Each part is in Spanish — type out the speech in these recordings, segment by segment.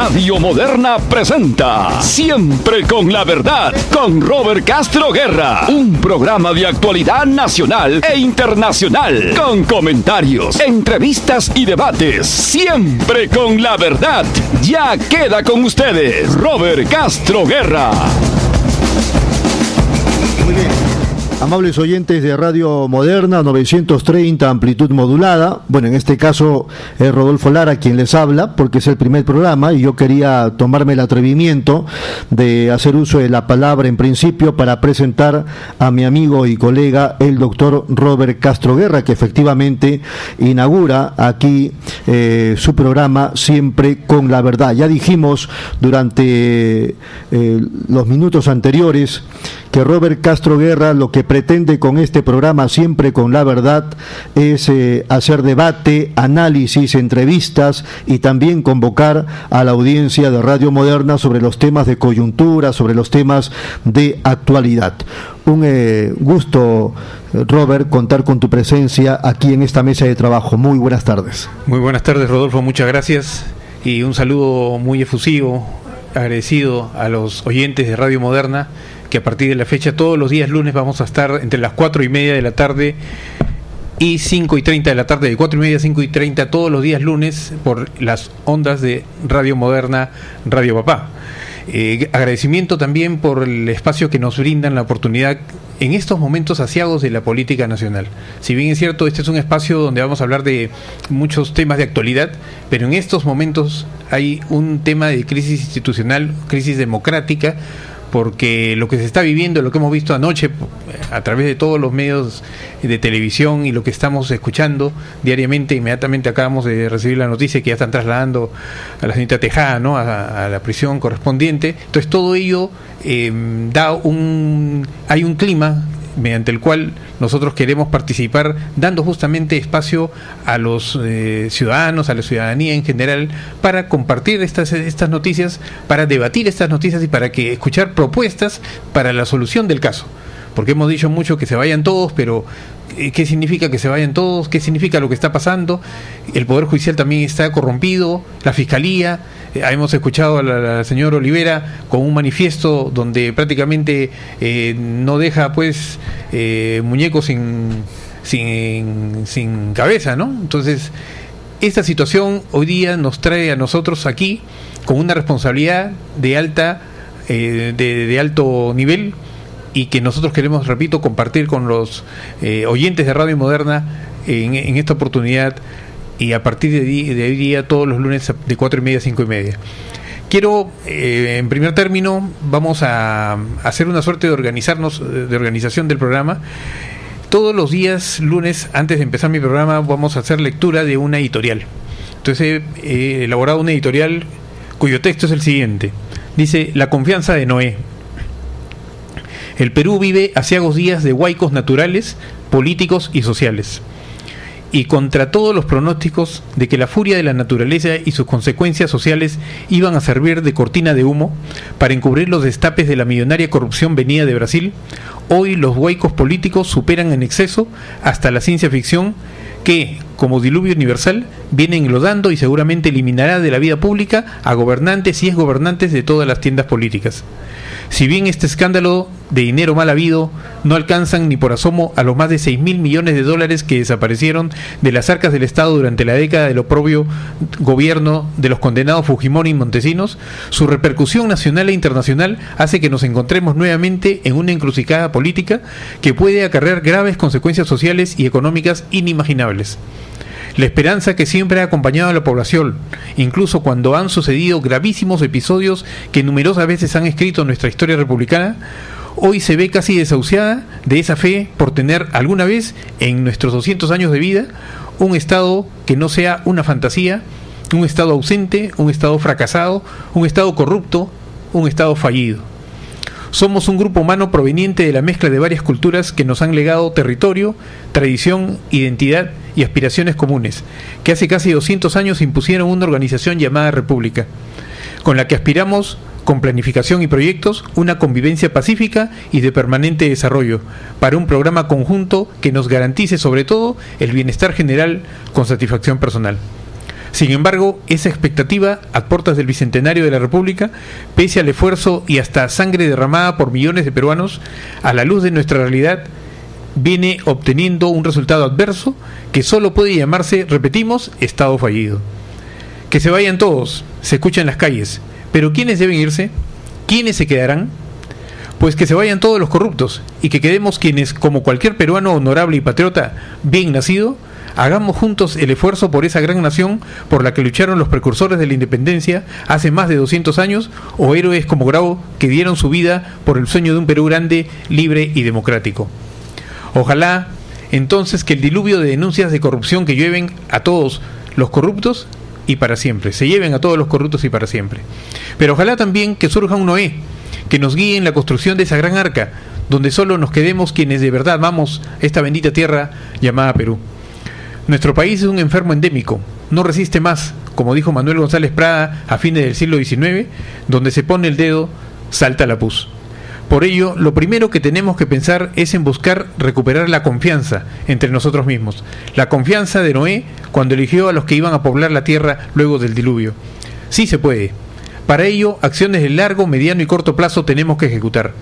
Radio Moderna presenta Siempre con la Verdad, con Robert Castro Guerra. Un programa de actualidad nacional e internacional, con comentarios, entrevistas y debates. Siempre con la Verdad. Ya queda con ustedes, Robert Castro Guerra. Muy bien. Amables oyentes de Radio Moderna 930 amplitud modulada, bueno, en este caso es Rodolfo Lara quien les habla porque es el primer programa y yo quería tomarme el atrevimiento de hacer uso de la palabra en principio para presentar a mi amigo y colega el doctor Robert Castro Guerra, que efectivamente inaugura aquí su programa Siempre con la Verdad. Ya dijimos durante los minutos anteriores que Robert Castro Guerra lo que pretende con este programa Siempre con la Verdad es hacer debate, análisis, entrevistas y también convocar a la audiencia de Radio Moderna sobre los temas de coyuntura, sobre los temas de actualidad. Un gusto, Robert, contar con tu presencia aquí en esta mesa de trabajo. Muy buenas tardes. Muy buenas tardes, Rodolfo, muchas gracias y un saludo muy efusivo, agradecido a los oyentes de Radio Moderna, que a partir de la fecha todos los días lunes vamos a estar entre las 4:30 de la tarde y 5:30 de la tarde, de 4:30 a 5:30 todos los días lunes por las ondas de Radio Moderna, Radio Papá. Agradecimiento también por el espacio que nos brindan, la oportunidad en estos momentos aciagos de la política nacional. Si bien es cierto, este es un espacio donde vamos a hablar de muchos temas de actualidad, pero en estos momentos hay un tema de crisis institucional, crisis democrática, porque lo que se está viviendo, lo que hemos visto anoche a través de todos los medios de televisión y lo que estamos escuchando diariamente, inmediatamente acabamos de recibir la noticia que ya están trasladando a la señorita Tejada, ¿no?, a la prisión correspondiente. Entonces todo ello hay un clima mediante el cual nosotros queremos participar, dando justamente espacio a los ciudadanos, a la ciudadanía en general, para compartir estas noticias, para debatir estas noticias y para que escuchar propuestas para la solución del caso. Porque hemos dicho mucho que se vayan todos, pero ¿qué significa que se vayan todos? ¿Qué significa lo que está pasando? El Poder Judicial también está corrompido, la Fiscalía. Hemos escuchado a la señora Olivera con un manifiesto donde prácticamente no deja pues muñecos sin cabeza, ¿no? Entonces, esta situación hoy día nos trae a nosotros aquí con una responsabilidad de alto nivel, y que nosotros queremos, repito, compartir con los oyentes de Radio Moderna en esta oportunidad, y a partir de hoy día todos los lunes de 4:30 a 5:30. Quiero, en primer término, vamos a hacer una suerte de organización del programa. Todos los días lunes, antes de empezar mi programa, vamos a hacer lectura de una editorial. Entonces he elaborado una editorial cuyo texto es el siguiente. Dice: La confianza de Noé. El Perú vive aciagos días de huaicos naturales, políticos y sociales. Y contra todos los pronósticos de que la furia de la naturaleza y sus consecuencias sociales iban a servir de cortina de humo para encubrir los destapes de la millonaria corrupción venida de Brasil, hoy los huaicos políticos superan en exceso hasta la ciencia ficción que, como diluvio universal, viene englodando y seguramente eliminará de la vida pública a gobernantes y exgobernantes de todas las tiendas políticas. Si bien este escándalo de dinero mal habido no alcanzan ni por asomo a los más de 6.000 millones de dólares que desaparecieron de las arcas del Estado durante la década del oprobio gobierno de los condenados Fujimori y Montesinos, su repercusión nacional e internacional hace que nos encontremos nuevamente en una encrucijada política que puede acarrear graves consecuencias sociales y económicas inimaginables. La esperanza que siempre ha acompañado a la población, incluso cuando han sucedido gravísimos episodios que numerosas veces han escrito nuestra historia republicana, hoy se ve casi desahuciada de esa fe por tener alguna vez en nuestros 200 años de vida un Estado que no sea una fantasía, un Estado ausente, un Estado fracasado, un Estado corrupto, un Estado fallido. Somos un grupo humano proveniente de la mezcla de varias culturas que nos han legado territorio, tradición, identidad y aspiraciones comunes, que hace casi 200 años impusieron una organización llamada República, con la que aspiramos, con planificación y proyectos, una convivencia pacífica y de permanente desarrollo, para un programa conjunto que nos garantice sobre todo el bienestar general con satisfacción personal. Sin embargo, esa expectativa, a puertas del Bicentenario de la República, pese al esfuerzo y hasta sangre derramada por millones de peruanos, a la luz de nuestra realidad, viene obteniendo un resultado adverso que solo puede llamarse, repetimos, Estado fallido. Que se vayan todos, se escucha en las calles, pero ¿quiénes deben irse? ¿Quiénes se quedarán? Pues que se vayan todos los corruptos y que quedemos quienes, como cualquier peruano honorable y patriota bien nacido, hagamos juntos el esfuerzo por esa gran nación por la que lucharon los precursores de la independencia hace más de 200 años, o héroes como Grau que dieron su vida por el sueño de un Perú grande, libre y democrático. Ojalá entonces que el diluvio de denuncias de corrupción que llueven a todos los corruptos y para siempre, se lleven a todos los corruptos y para siempre. Pero ojalá también que surja un Noé que nos guíe en la construcción de esa gran arca, donde solo nos quedemos quienes de verdad amamos esta bendita tierra llamada Perú. Nuestro país es un enfermo endémico, no resiste más, como dijo Manuel González Prada a fines del siglo XIX, donde se pone el dedo, salta la pus. Por ello, lo primero que tenemos que pensar es en buscar recuperar la confianza entre nosotros mismos, la confianza de Noé cuando eligió a los que iban a poblar la tierra luego del diluvio. Sí se puede. Para ello, acciones de largo, mediano y corto plazo tenemos que ejecutar.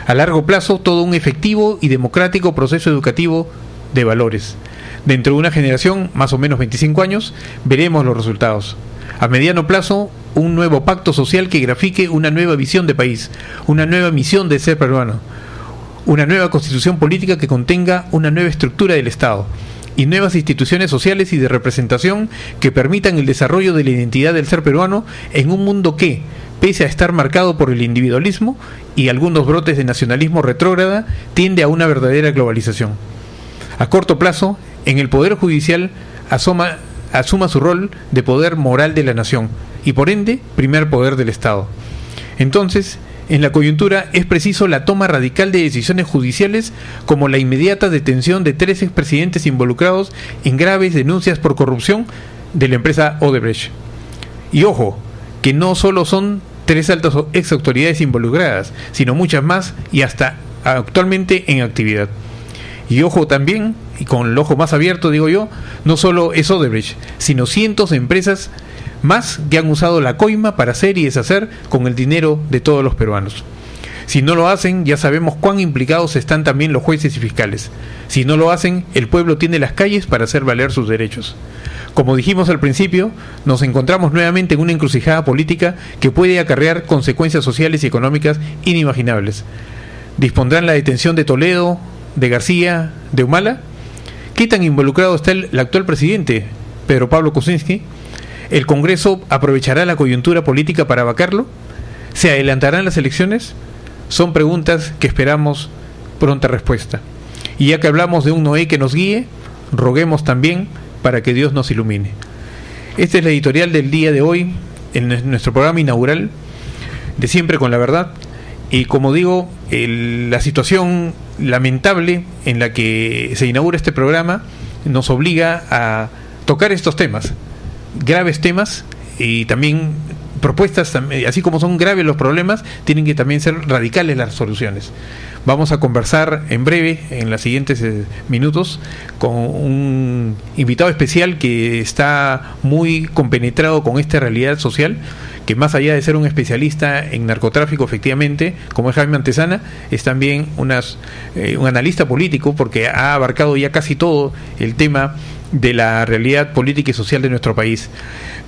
A largo plazo, todo un efectivo y democrático proceso educativo de valores. Dentro de una generación, más o menos 25 años, veremos los resultados. A mediano plazo, un nuevo pacto social que grafique una nueva visión de país, una nueva misión de ser peruano, una nueva constitución política que contenga una nueva estructura del Estado y nuevas instituciones sociales y de representación que permitan el desarrollo de la identidad del ser peruano en un mundo que, pese a estar marcado por el individualismo y algunos brotes de nacionalismo retrógrada, tiende a una verdadera globalización. A corto plazo, en el Poder Judicial asuma su rol de poder moral de la nación y por ende primer poder del Estado. Entonces, en la coyuntura es preciso la toma radical de decisiones judiciales como la inmediata detención de 3 expresidentes involucrados en graves denuncias por corrupción de la empresa Odebrecht. Y ojo, que no solo son 3 altas ex autoridades involucradas, sino muchas más y hasta actualmente en actividad. Y ojo también, y con el ojo más abierto digo yo, no solo es Odebrecht, sino cientos de empresas más que han usado la coima para hacer y deshacer con el dinero de todos los peruanos. Si no lo hacen, ya sabemos cuán implicados están también los jueces y fiscales. Si no lo hacen, el pueblo tiene las calles para hacer valer sus derechos. Como dijimos al principio, nos encontramos nuevamente en una encrucijada política que puede acarrear consecuencias sociales y económicas inimaginables. ¿Dispondrán la detención de Toledo, de García, de Humala? ¿Qué tan involucrado está el actual presidente, Pedro Pablo Kuczynski? ¿El Congreso aprovechará la coyuntura política para vacarlo? ¿Se adelantarán las elecciones? Son preguntas que esperamos pronta respuesta. Y ya que hablamos de un Noé que nos guíe, roguemos también para que Dios nos ilumine. Esta es la editorial del día de hoy, en nuestro programa inaugural de Siempre con la Verdad. Y como digo, la situación lamentable en la que se inaugura este programa nos obliga a tocar estos temas, graves temas, y también propuestas, así como son graves los problemas, tienen que también ser radicales las soluciones. Vamos a conversar en breve, en los siguientes minutos, con un invitado especial que está muy compenetrado con esta realidad social, que más allá de ser un especialista en narcotráfico, efectivamente, como es Jaime Antesana, es también un analista político, porque ha abarcado ya casi todo el tema de la realidad política y social de nuestro país.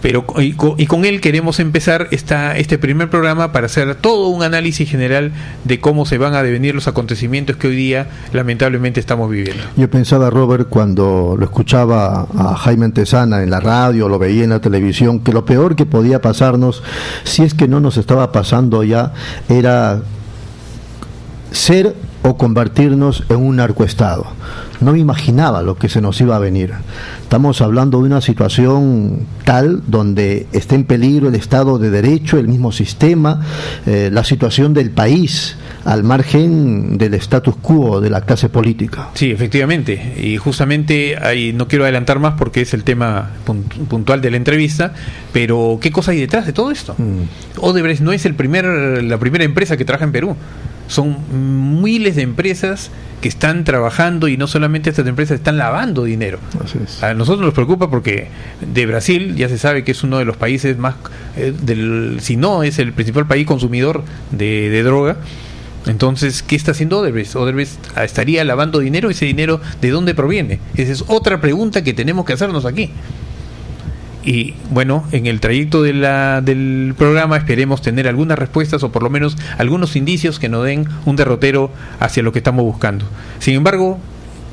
Pero y con él queremos empezar este primer programa para hacer todo un análisis general de cómo se van a devenir los acontecimientos que hoy día lamentablemente estamos viviendo. Yo pensaba, Robert, cuando lo escuchaba a Jaime Antesana en la radio, lo veía en la televisión, que lo peor que podía pasarnos, si es que no nos estaba pasando ya, era ser o convertirnos en un narcoestado. No me imaginaba lo que se nos iba a venir. Estamos hablando de una situación tal donde está en peligro el Estado de Derecho, el mismo sistema, la situación del país, al margen del status quo de la clase política. Sí, efectivamente, y justamente ahí no quiero adelantar más porque es el tema puntual de la entrevista, pero ¿qué cosa hay detrás de todo esto? Odebrecht no es la primera empresa que trabaja en Perú. son miles de empresas que están trabajando, y no solamente estas empresas están lavando dinero. Así es. A nosotros nos preocupa porque de Brasil ya se sabe que es uno de los países más, si no es el principal país consumidor de droga. Entonces, ¿qué está haciendo Odebrecht? Odebrecht estaría lavando dinero. ¿Ese dinero de dónde proviene? Esa es otra pregunta que tenemos que hacernos aquí. Y bueno, en el trayecto del programa esperemos tener algunas respuestas, o por lo menos algunos indicios que nos den un derrotero hacia lo que estamos buscando. Sin embargo,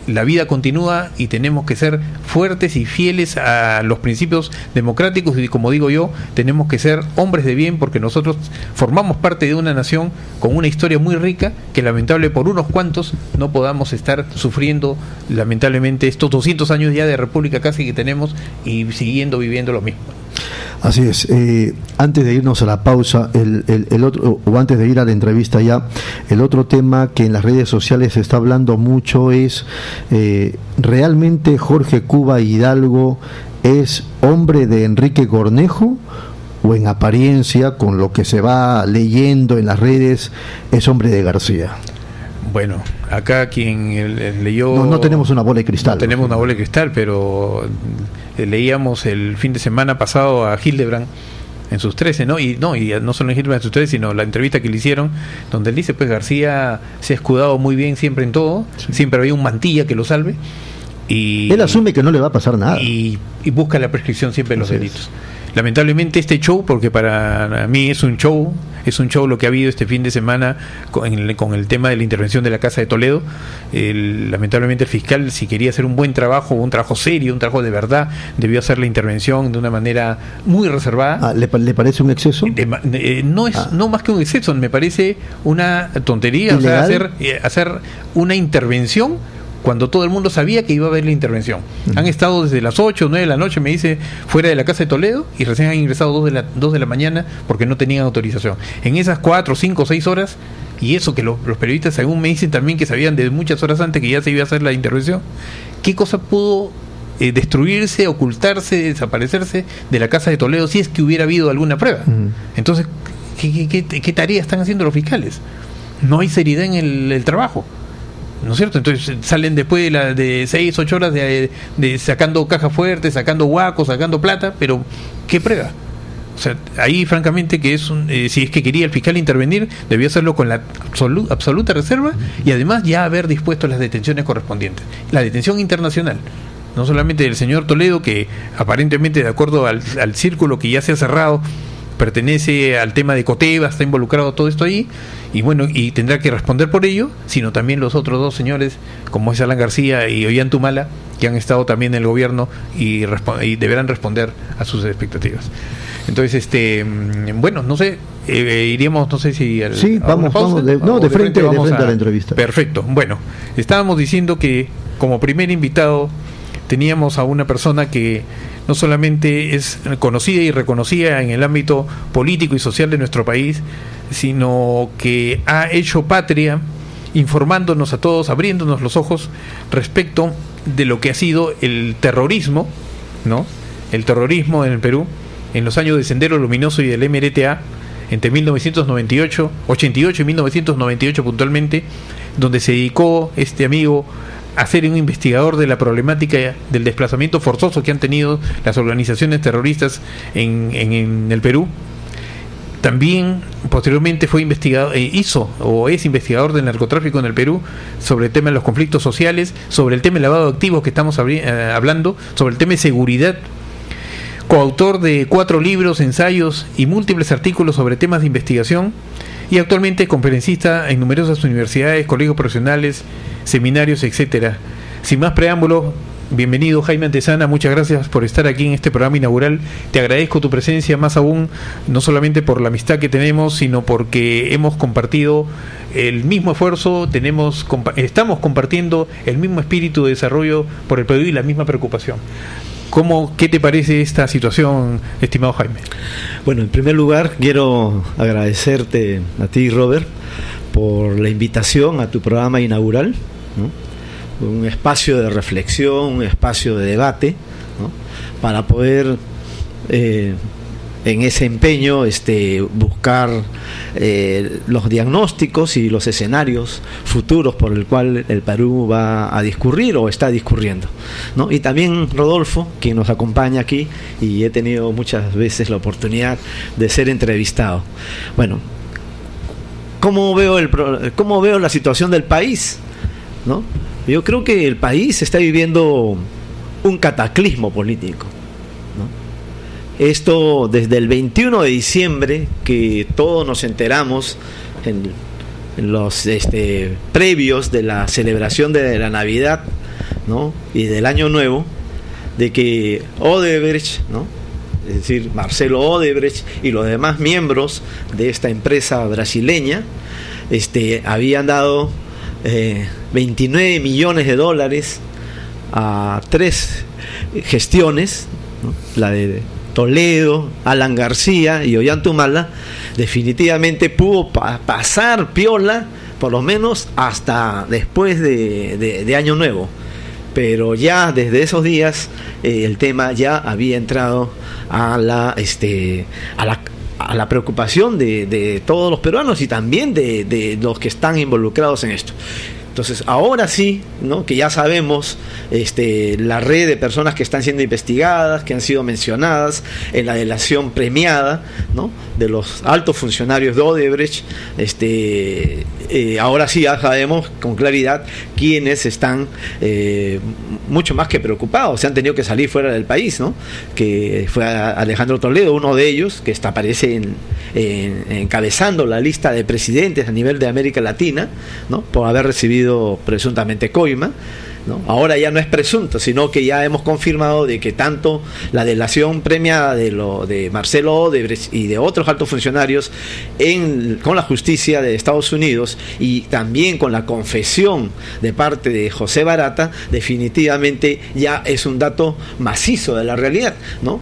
la vida continúa y tenemos que ser fuertes y fieles a los principios democráticos, y como digo yo, tenemos que ser hombres de bien, porque nosotros formamos parte de una nación con una historia muy rica, que lamentable por unos cuantos no podamos estar sufriendo lamentablemente estos 200 años ya de república casi que tenemos, y siguiendo viviendo lo mismo. Así es. Antes de irnos a la pausa, el otro, o antes de ir a la entrevista ya, el otro tema que en las redes sociales se está hablando mucho es, ¿realmente Jorge Cuba Hidalgo es hombre de Enrique Cornejo? ¿O en apariencia, con lo que se va leyendo en las redes, es hombre de García? Bueno, acá quien leyó... No tenemos una bola de cristal. No tenemos una bola de cristal, pero leíamos el fin de semana pasado a Hildebrand en sus 13, ¿no? Y no solo en Hildebrand en sus 13, sino la entrevista que le hicieron, donde él dice, pues García se ha escudado muy bien siempre en todo, sí. Siempre había un Mantilla que lo salve. Y él asume que no le va a pasar nada. Y busca la prescripción siempre de los delitos. Lamentablemente este show, porque para mí es un show lo que ha habido este fin de semana con el tema de la intervención de la Casa de Toledo. Lamentablemente el fiscal, si quería hacer un buen trabajo, un trabajo serio, un trabajo de verdad, debió hacer la intervención de una manera muy reservada. ¿Le parece un exceso? No más que un exceso, me parece una tontería. ¿Ilegal? O sea, hacer una intervención cuando todo el mundo sabía que iba a haber la intervención. Han estado desde las 8 o 9 de la noche, me dice, fuera de la Casa de Toledo, y recién han ingresado 2 de la mañana porque no tenían autorización. En esas 4, 5, 6 horas, y eso que los periodistas según me dicen también que sabían de muchas horas antes que ya se iba a hacer la intervención, ¿qué cosa pudo destruirse, ocultarse, desaparecerse de la Casa de Toledo si es que hubiera habido alguna prueba? Entonces, ¿qué tarea están haciendo los fiscales? No hay seriedad en el trabajo, ¿no es cierto? Entonces salen después de 6, 8 horas de sacando caja fuerte, sacando guacos, sacando plata, pero ¿qué prueba? O sea, ahí francamente que si es que quería el fiscal intervenir, debió hacerlo con la absoluta reserva, y además ya haber dispuesto las detenciones correspondientes. La detención internacional, no solamente del señor Toledo, que aparentemente, de acuerdo al círculo que ya se ha cerrado, pertenece al tema de Coteva, está involucrado todo esto ahí, y bueno, y tendrá que responder por ello, sino también los otros 2 señores, como es Alan García y Ollantumala, que han estado también en el gobierno y deberán responder a sus expectativas. Entonces, bueno, no sé, iríamos, no sé si... vamos de frente a la entrevista. Perfecto. Bueno, estábamos diciendo que como primer invitado teníamos a una persona que no solamente es conocida y reconocida en el ámbito político y social de nuestro país, sino que ha hecho patria informándonos a todos, abriéndonos los ojos respecto de lo que ha sido el terrorismo, ¿no? El terrorismo en el Perú en los años de Sendero Luminoso y del MRTA, entre 1988 y 1998 puntualmente, donde se dedicó este amigo a ser un investigador de la problemática del desplazamiento forzoso que han tenido las organizaciones terroristas en el Perú. También posteriormente fue investigador, es investigador del narcotráfico en el Perú, sobre el tema de los conflictos sociales, sobre el tema del lavado de activos que estamos hablando, sobre el tema de seguridad. Coautor de 4 libros, ensayos y múltiples artículos sobre temas de investigación, y actualmente conferencista en numerosas universidades, colegios profesionales, seminarios, etcétera. Sin más preámbulos, bienvenido Jaime Antezana, muchas gracias por estar aquí en este programa inaugural. Te agradezco tu presencia, más aún, no solamente por la amistad que tenemos, sino porque hemos compartido el mismo esfuerzo, estamos compartiendo el mismo espíritu de desarrollo por el Perú y la misma preocupación. ¿Qué te parece esta situación, estimado Jaime? Bueno, en primer lugar quiero agradecerte a ti, Robert, por la invitación a tu programa inaugural, ¿no? Un espacio de reflexión, un espacio de debate, ¿no? Para poder en ese empeño buscar buscar los diagnósticos y los escenarios futuros por el cual el Perú va a discurrir o está discurriendo, ¿no? Y también Rodolfo, quien nos acompaña aquí, y he tenido muchas veces la oportunidad de ser entrevistado. Bueno, ¿cómo veo la situación del país? ¿No? Yo creo que el país está viviendo un cataclismo político, ¿no? Esto desde el 21 de diciembre, que todos nos enteramos en los previos de la celebración de la Navidad, ¿no? Y del Año Nuevo, de que Odebrecht, ¿no? Es decir, Marcelo Odebrecht y los demás miembros de esta empresa brasileña habían dado 29 millones de dólares a 3 gestiones, ¿no? La de Toledo, Alan García y Ollantumala. Definitivamente pudo pasar piola, por lo menos hasta después de Año Nuevo. Pero ya desde esos días el tema ya había entrado a la preocupación de todos los peruanos y también de los que están involucrados en esto. Entonces, ahora sí, ¿no? Que ya sabemos la red de personas que están siendo investigadas, que han sido mencionadas en la delación premiada, ¿no? De los altos funcionarios de Odebrecht, ahora sí ya sabemos con claridad quiénes están mucho más que preocupados, se han tenido que salir fuera del país, ¿no? Que fue Alejandro Toledo, uno de ellos, que aparece encabezando la lista de presidentes a nivel de América Latina, ¿no? Por haber recibido presuntamente coima, ¿no? Ahora ya no es presunto, sino que ya hemos confirmado de que tanto la delación premiada de Marcelo Odebrecht y de otros altos funcionarios con la justicia de Estados Unidos y también con la confesión de parte de José Barata, definitivamente ya es un dato macizo de la realidad, ¿no?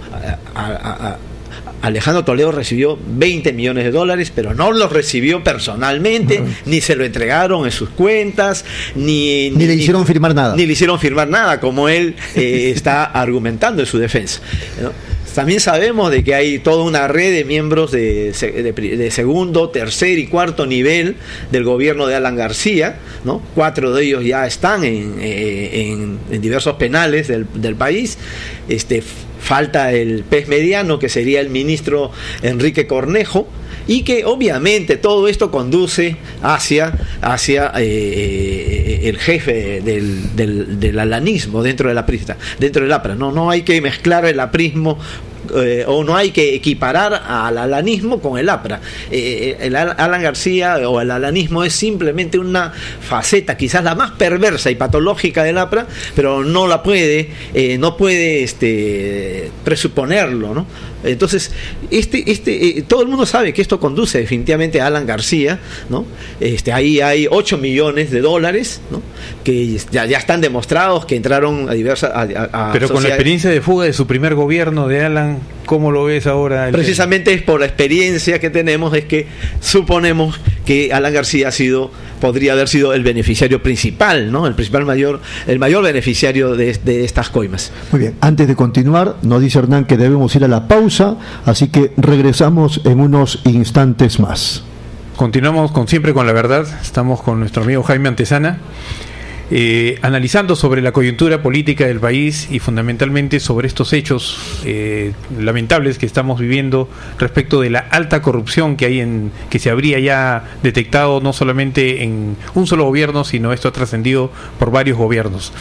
Alejandro Toledo recibió 20 millones de dólares, pero no los recibió personalmente, ni se lo entregaron en sus cuentas, ni le hicieron firmar nada. Ni le hicieron firmar nada, como él está argumentando en su defensa, ¿no? También sabemos de que hay toda una red de miembros de segundo, tercer y cuarto nivel del gobierno de Alan García, ¿no? 4 de ellos ya están en diversos penales del país. Falta el pez mediano, que sería el ministro Enrique Cornejo, y que obviamente todo esto conduce hacia el jefe del alanismo dentro del APRA. No hay que mezclar el aprismo o no hay que equiparar al alanismo con el APRA. El Alan García o el alanismo es simplemente una faceta, quizás la más perversa y patológica del APRA, pero no puede presuponerlo, ¿no? Entonces, todo el mundo sabe que esto conduce definitivamente a Alan García, ¿no? Ahí hay 8 millones de dólares, ¿no? Que ya están demostrados que entraron a diversas... Pero con la experiencia de fuga de su primer gobierno de Alan, ¿cómo lo ves ahora? Precisamente es por la experiencia que tenemos, es que suponemos que Alan García podría haber sido el beneficiario principal, ¿no? El mayor beneficiario de estas coimas. Muy bien, antes de continuar, nos dice Hernán que debemos ir a la pausa, así que regresamos en unos instantes más. Continuamos siempre con la verdad. Estamos con nuestro amigo Jaime Antesana, analizando sobre la coyuntura política del país y fundamentalmente sobre estos hechos lamentables que estamos viviendo respecto de la alta corrupción que hay que se habría ya detectado no solamente en un solo gobierno, sino esto ha trascendido por varios gobiernos.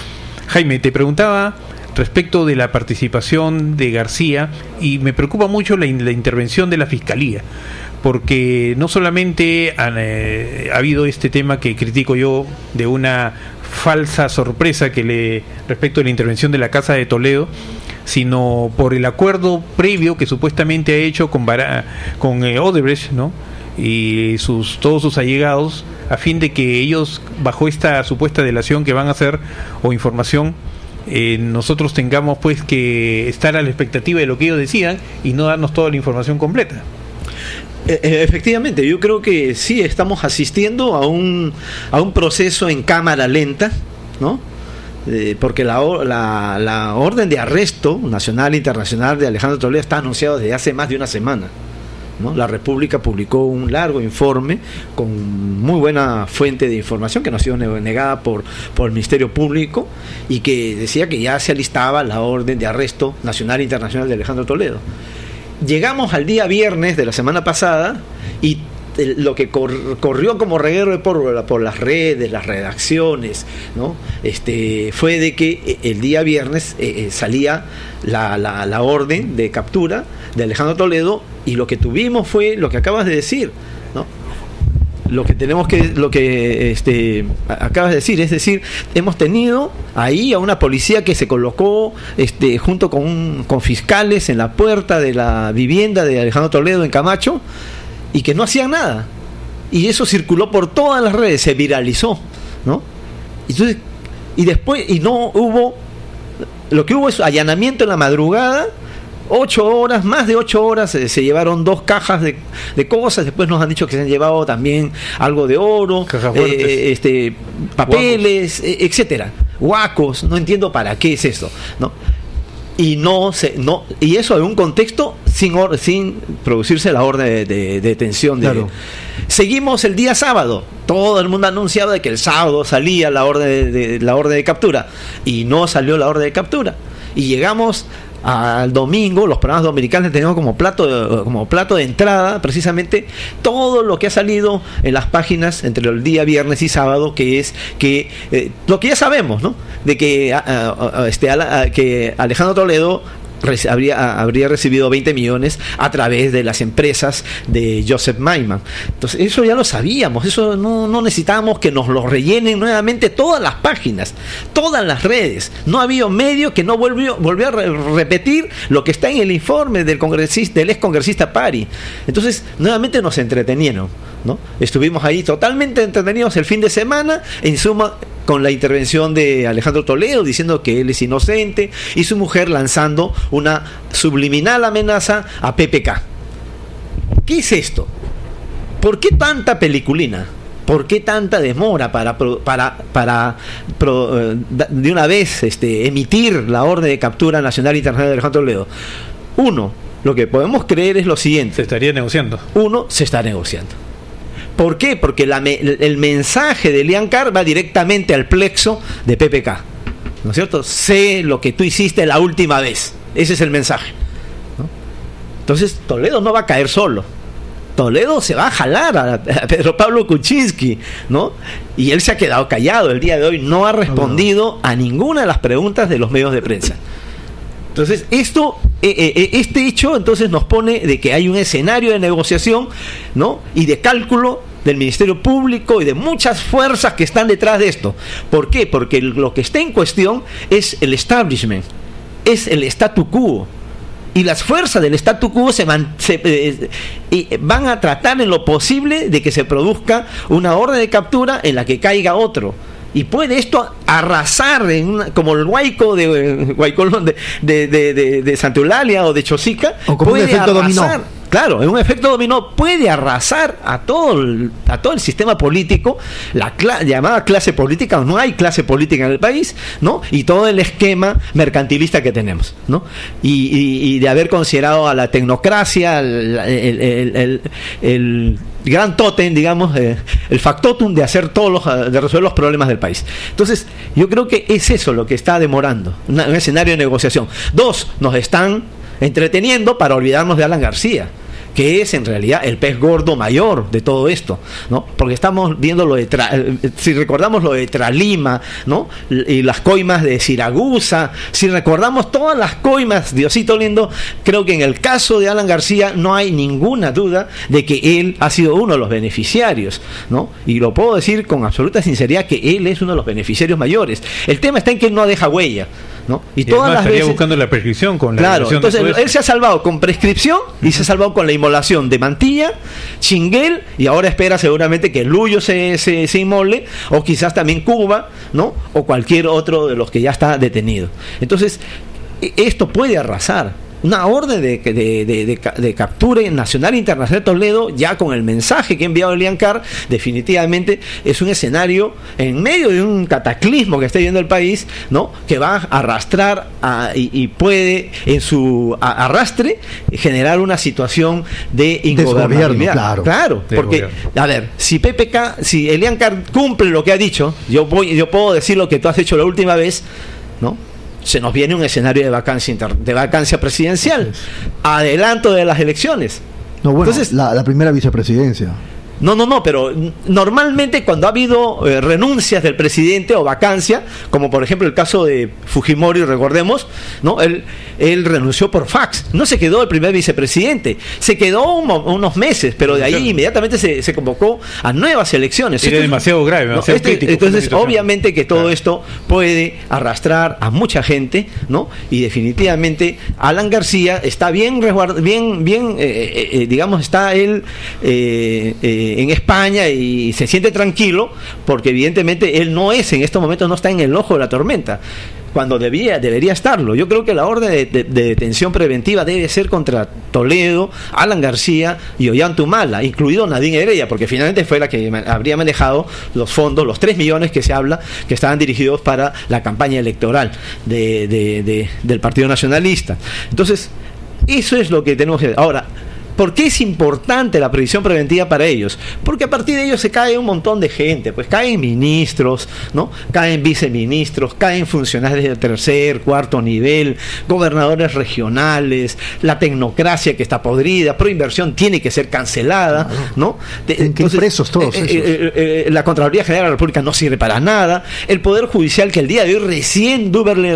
Jaime, te preguntaba respecto de la participación de García, y me preocupa mucho la intervención de la Fiscalía, porque no solamente ha habido este tema que critico yo de una falsa sorpresa respecto a la intervención de la Casa de Toledo, sino por el acuerdo previo que supuestamente ha hecho con Odebrecht, ¿no? Y todos sus allegados, a fin de que ellos, bajo esta supuesta delación que van a hacer o información, nosotros tengamos pues que estar a la expectativa de lo que ellos decidan y no darnos toda la información completa. Efectivamente, yo creo que sí estamos asistiendo a un proceso en cámara lenta, ¿no? Porque la orden de arresto nacional e internacional de Alejandro Toledo está anunciada desde hace más de una semana, ¿no? La República publicó un largo informe con muy buena fuente de información que no ha sido negada por el Ministerio Público, y que decía que ya se alistaba la orden de arresto nacional e internacional de Alejandro Toledo. Llegamos al día viernes de la semana pasada y lo que corrió como reguero de pólvora por las redes, las redacciones, ¿no? Fue de que el día viernes salía la orden de captura de Alejandro Toledo, y lo que tuvimos fue lo que acabas de decir, ¿no? Lo que acabas de decir, es decir, hemos tenido ahí a una policía que se colocó junto con fiscales en la puerta de la vivienda de Alejandro Toledo en Camacho, y que no hacían nada, y eso circuló por todas las redes, se viralizó, ¿no? Entonces, y después, y no hubo, lo que hubo es allanamiento en la madrugada, 8 horas, más de 8 horas, se llevaron 2 cajas de cosas. Después nos han dicho que se han llevado también algo de oro, papeles, etcétera, huacos. No entiendo para qué es eso, ¿no? Y y eso en un contexto sin producirse la orden de detención. Claro. Seguimos el día sábado. Todo el mundo anunciaba de que el sábado salía la orden de captura, y no salió la orden de captura. Y llegamos al domingo. Los programas dominicales tenemos como plato de entrada precisamente todo lo que ha salido en las páginas entre el día viernes y sábado, que es que lo que ya sabemos, ¿no? De que que Alejandro Toledo habría recibido 20 millones a través de las empresas de Joseph Maiman. Entonces, eso ya lo sabíamos, eso no necesitábamos que nos lo rellenen nuevamente todas las páginas, todas las redes. No había medio que no volvió a repetir lo que está en el informe del ex congresista Pari. Entonces, nuevamente nos entretenieron, ¿no? Estuvimos ahí totalmente entretenidos el fin de semana, en suma, con la intervención de Alejandro Toledo diciendo que él es inocente, y su mujer lanzando una subliminal amenaza a PPK. ¿Qué es esto? ¿Por qué tanta peliculina? ¿Por qué tanta demora para de una vez emitir la orden de captura nacional e internacional de Alejandro Toledo? Uno, lo que podemos creer es lo siguiente. Se estaría negociando. Se está negociando. ¿Por qué? Porque el mensaje de Elian Carr va directamente al plexo de PPK, ¿no es cierto? Sé lo que tú hiciste la última vez. Ese es el mensaje, ¿no? Entonces Toledo no va a caer solo. Toledo se va a jalar a Pedro Pablo Kuczynski, ¿no? Y él se ha quedado callado el día de hoy, no ha respondido a ninguna de las preguntas de los medios de prensa. Entonces, este hecho entonces nos pone de que hay un escenario de negociación, ¿no? Y de cálculo del Ministerio Público y de muchas fuerzas que están detrás de esto. ¿Por qué? Porque lo que está en cuestión es el establishment, es el statu quo. Y las fuerzas del statu quo van a tratar en lo posible de que se produzca una orden de captura en la que caiga otro. Y puede esto arrasar como el huaico de Santa Eulalia o de Chosica, o como puede un efecto arrasar, dominó. Claro, en un efecto dominó puede arrasar a todo el sistema político, la llamada clase política, o no hay clase política en el país, ¿no? Y todo el esquema mercantilista que tenemos, ¿no? Y de haber considerado a la tecnocracia, el gran tótem, digamos, el factotum de hacer de resolver los problemas del país. Entonces, yo creo que es eso lo que está demorando, un escenario de negociación. 2, nos están entreteniendo para olvidarnos de Alan García, que es en realidad el pez gordo mayor de todo esto, ¿no? Porque estamos viendo si recordamos lo de Tralima, ¿no? Y las coimas de Siragusa, si recordamos todas las coimas, Diosito lindo, creo que en el caso de Alan García no hay ninguna duda de que él ha sido uno de los beneficiarios, ¿no? Y lo puedo decir con absoluta sinceridad que él es uno de los beneficiarios mayores. El tema está en que él no deja huella, ¿no? Y todas las veces buscando la prescripción con la claro, entonces él se ha salvado con prescripción y se ha salvado con la inmolación de Mantilla, Chinguel, y ahora espera seguramente que Luyo se inmole, o quizás también Cuba, ¿no? O cualquier otro de los que ya está detenido. Entonces, esto puede arrasar. una orden de captura nacional e internacional de Toledo, ya con el mensaje que ha enviado Elian Carr. Definitivamente es un escenario en medio de un cataclismo que está viviendo el país, ¿no?, que va a arrastrar y puede en su arrastre generar una situación de ingobernabilidad. Claro, porque a ver, si Elian Carr cumple lo que ha dicho, yo puedo decir lo que tú has hecho la última vez, ¿no? Se nos viene un escenario de vacancia presidencial, adelanto de las elecciones. No, bueno, entonces la primera vicepresidencia. No, pero normalmente cuando ha habido renuncias del presidente o vacancia, como por ejemplo el caso de Fujimori, recordemos, ¿no? Él renunció por fax, no se quedó el primer vicepresidente, se quedó unos meses, pero de ahí inmediatamente se convocó a nuevas elecciones. Era demasiado grave, demasiado crítico. Entonces, obviamente que todo esto puede arrastrar a mucha gente, ¿no? Y definitivamente Alan García está digamos, está él en España y se siente tranquilo, porque evidentemente él no es, en estos momentos no está en el ojo de la tormenta, cuando debería estarlo. Yo creo que la orden de detención preventiva debe ser contra Toledo, Alan García y Ollanta, incluido Nadine Heredia, porque finalmente fue la que habría manejado los fondos, los 3 millones que se habla, que estaban dirigidos para la campaña electoral del Partido Nacionalista. Entonces, eso es lo que tenemos que ver. Ahora, ¿por qué es importante la previsión preventiva para ellos? Porque a partir de ellos se cae un montón de gente, pues caen ministros, ¿no? Caen viceministros, caen funcionarios de tercer, cuarto nivel, gobernadores regionales, la tecnocracia que está podrida, Proinversión tiene que ser cancelada, ¿no? Entonces, presos todos esos. La Contraloría General de la República no sirve para nada, el Poder Judicial, que el día de hoy recién Duberly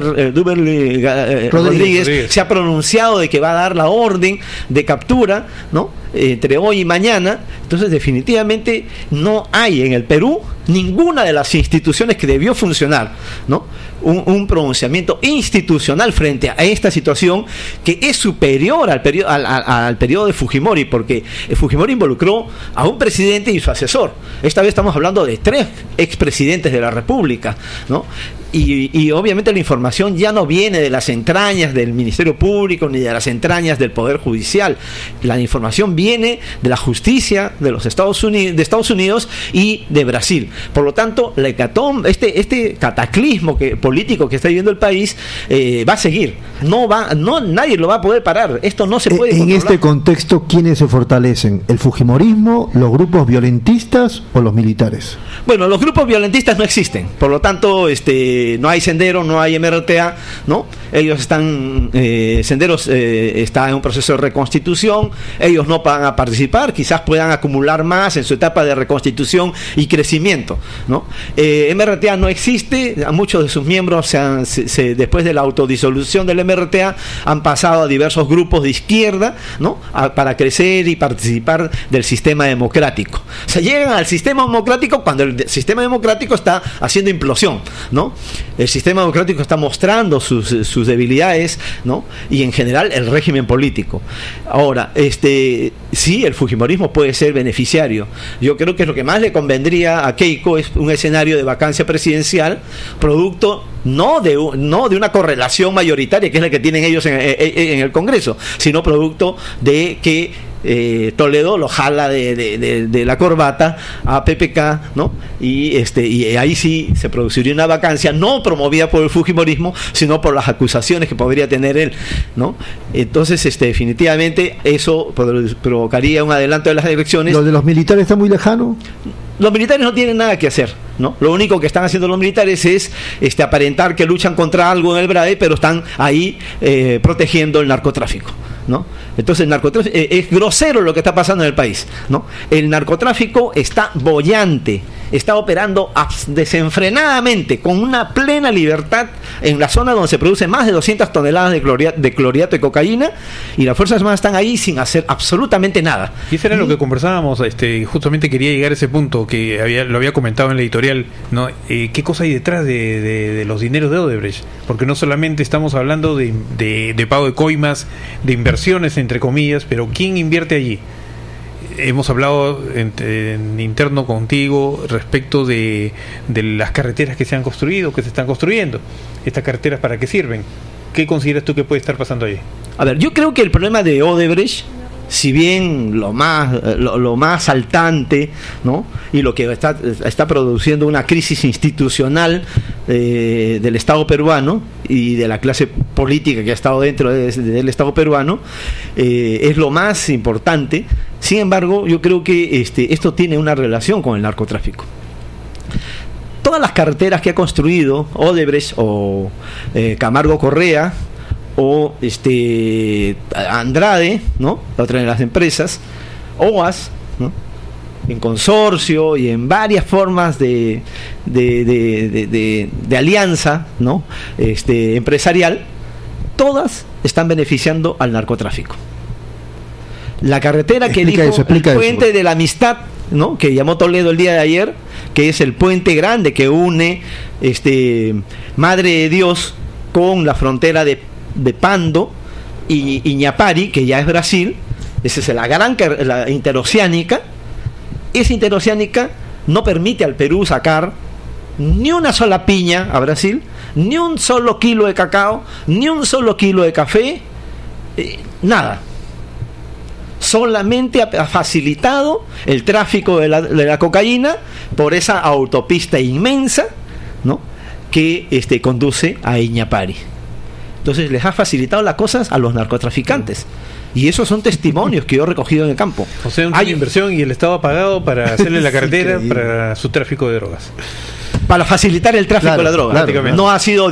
Rodríguez se ha pronunciado de que va a dar la orden de captura, ¿no?, entre hoy y mañana. Entonces definitivamente no hay en el Perú ninguna de las instituciones que debió funcionar, ¿no?, un pronunciamiento institucional frente a esta situación que es superior al periodo de Fujimori, porque Fujimori involucró a un presidente y su asesor. Esta vez estamos hablando de 3 expresidentes de la República, ¿no? Y obviamente la información ya no viene de las entrañas del Ministerio Público ni de las entrañas del Poder Judicial. La información viene de la justicia de los Estados Unidos y de Brasil. Por lo tanto, la hecatombe, este cataclismo político que está viviendo el país va a seguir. Nadie lo va a poder parar. Esto no se puede controlar. En este contexto, ¿quiénes se fortalecen? ¿El fujimorismo, los grupos violentistas o los militares? Bueno, los grupos violentistas no existen. Por lo tanto, no hay Sendero, no hay MRTA, ¿no? Ellos están, Senderos está en un proceso de reconstitución, ellos no van a participar, quizás puedan acumular más en su etapa de reconstitución y crecimiento, ¿no? MRTA no existe, a muchos de sus miembros después de la autodisolución del MRTA han pasado a diversos grupos de izquierda, ¿no?, para crecer y participar del sistema democrático. O sea, llegan al sistema democrático cuando el sistema democrático está haciendo implosión, ¿no? El sistema democrático está mostrando sus debilidades, ¿no?, y en general el régimen político. Ahora, sí, el fujimorismo puede ser beneficiario. Yo creo que lo que más le convendría a Keiko es un escenario de vacancia presidencial, producto no de una correlación mayoritaria que es la que tienen ellos en el Congreso, sino producto de que Toledo lo jala de la corbata a PPK, ¿no? Y ahí sí se produciría una vacancia no promovida por el fujimorismo, sino por las acusaciones que podría tener él, ¿no? Entonces, definitivamente eso provocaría un adelanto de las elecciones. ¿Lo de los militares está muy lejano? Los militares no tienen nada que hacer, ¿no? Lo único que están haciendo los militares es aparentar que luchan contra algo en el BRAE, pero están ahí protegiendo el narcotráfico, ¿no? Entonces el narcotráfico es grosero lo que está pasando en el país, ¿no? El narcotráfico está boyante, está operando desenfrenadamente, con una plena libertad en la zona donde se produce más de 200 toneladas de clorhidrato de cocaína, y las Fuerzas Armadas están ahí sin hacer absolutamente nada. Y eso era lo que conversábamos, justamente quería llegar a ese punto que lo había comentado en la editorial, ¿no? ¿Qué cosa hay detrás de los dineros de Odebrecht? Porque no solamente estamos hablando de pago de coimas, de inversiones entre comillas, pero ¿quién invierte allí? Hemos hablado en interno contigo respecto de las carreteras que se han construido, que se están construyendo. ¿Estas carreteras para qué sirven? ¿Qué consideras tú que puede estar pasando allí? A ver, yo creo que el problema de Odebrecht, si bien lo más saltante, ¿no? Y lo que está produciendo una crisis institucional del Estado peruano y de la clase política que ha estado dentro del Estado peruano, es lo más importante. Sin embargo, yo creo que esto tiene una relación con el narcotráfico. Todas las carreteras que ha construido Odebrecht o Camargo Correa o Andrade, ¿no? Otra de las empresas, OAS, ¿no? En consorcio y en varias formas de alianza, ¿no? Empresarial, todas están beneficiando al narcotráfico. La carretera que dijo el puente de la amistad, ¿no? Que llamó Toledo el día de ayer, que es el puente grande que une Madre de Dios con la frontera de Pando y Iñapari, que ya es Brasil. Esa es la interoceánica. Esa interoceánica no permite al Perú sacar ni una sola piña a Brasil, ni un solo kilo de cacao, ni un solo kilo de café, nada. Solamente ha facilitado el tráfico de la cocaína por esa autopista inmensa, ¿no? Que conduce a Iñapari. Entonces les ha facilitado las cosas a los narcotraficantes. Y esos son testimonios que yo he recogido en el campo. O sea, hay inversión y el Estado ha pagado para hacerle la carretera para su tráfico de drogas. Para facilitar el tráfico de la droga. No ha sido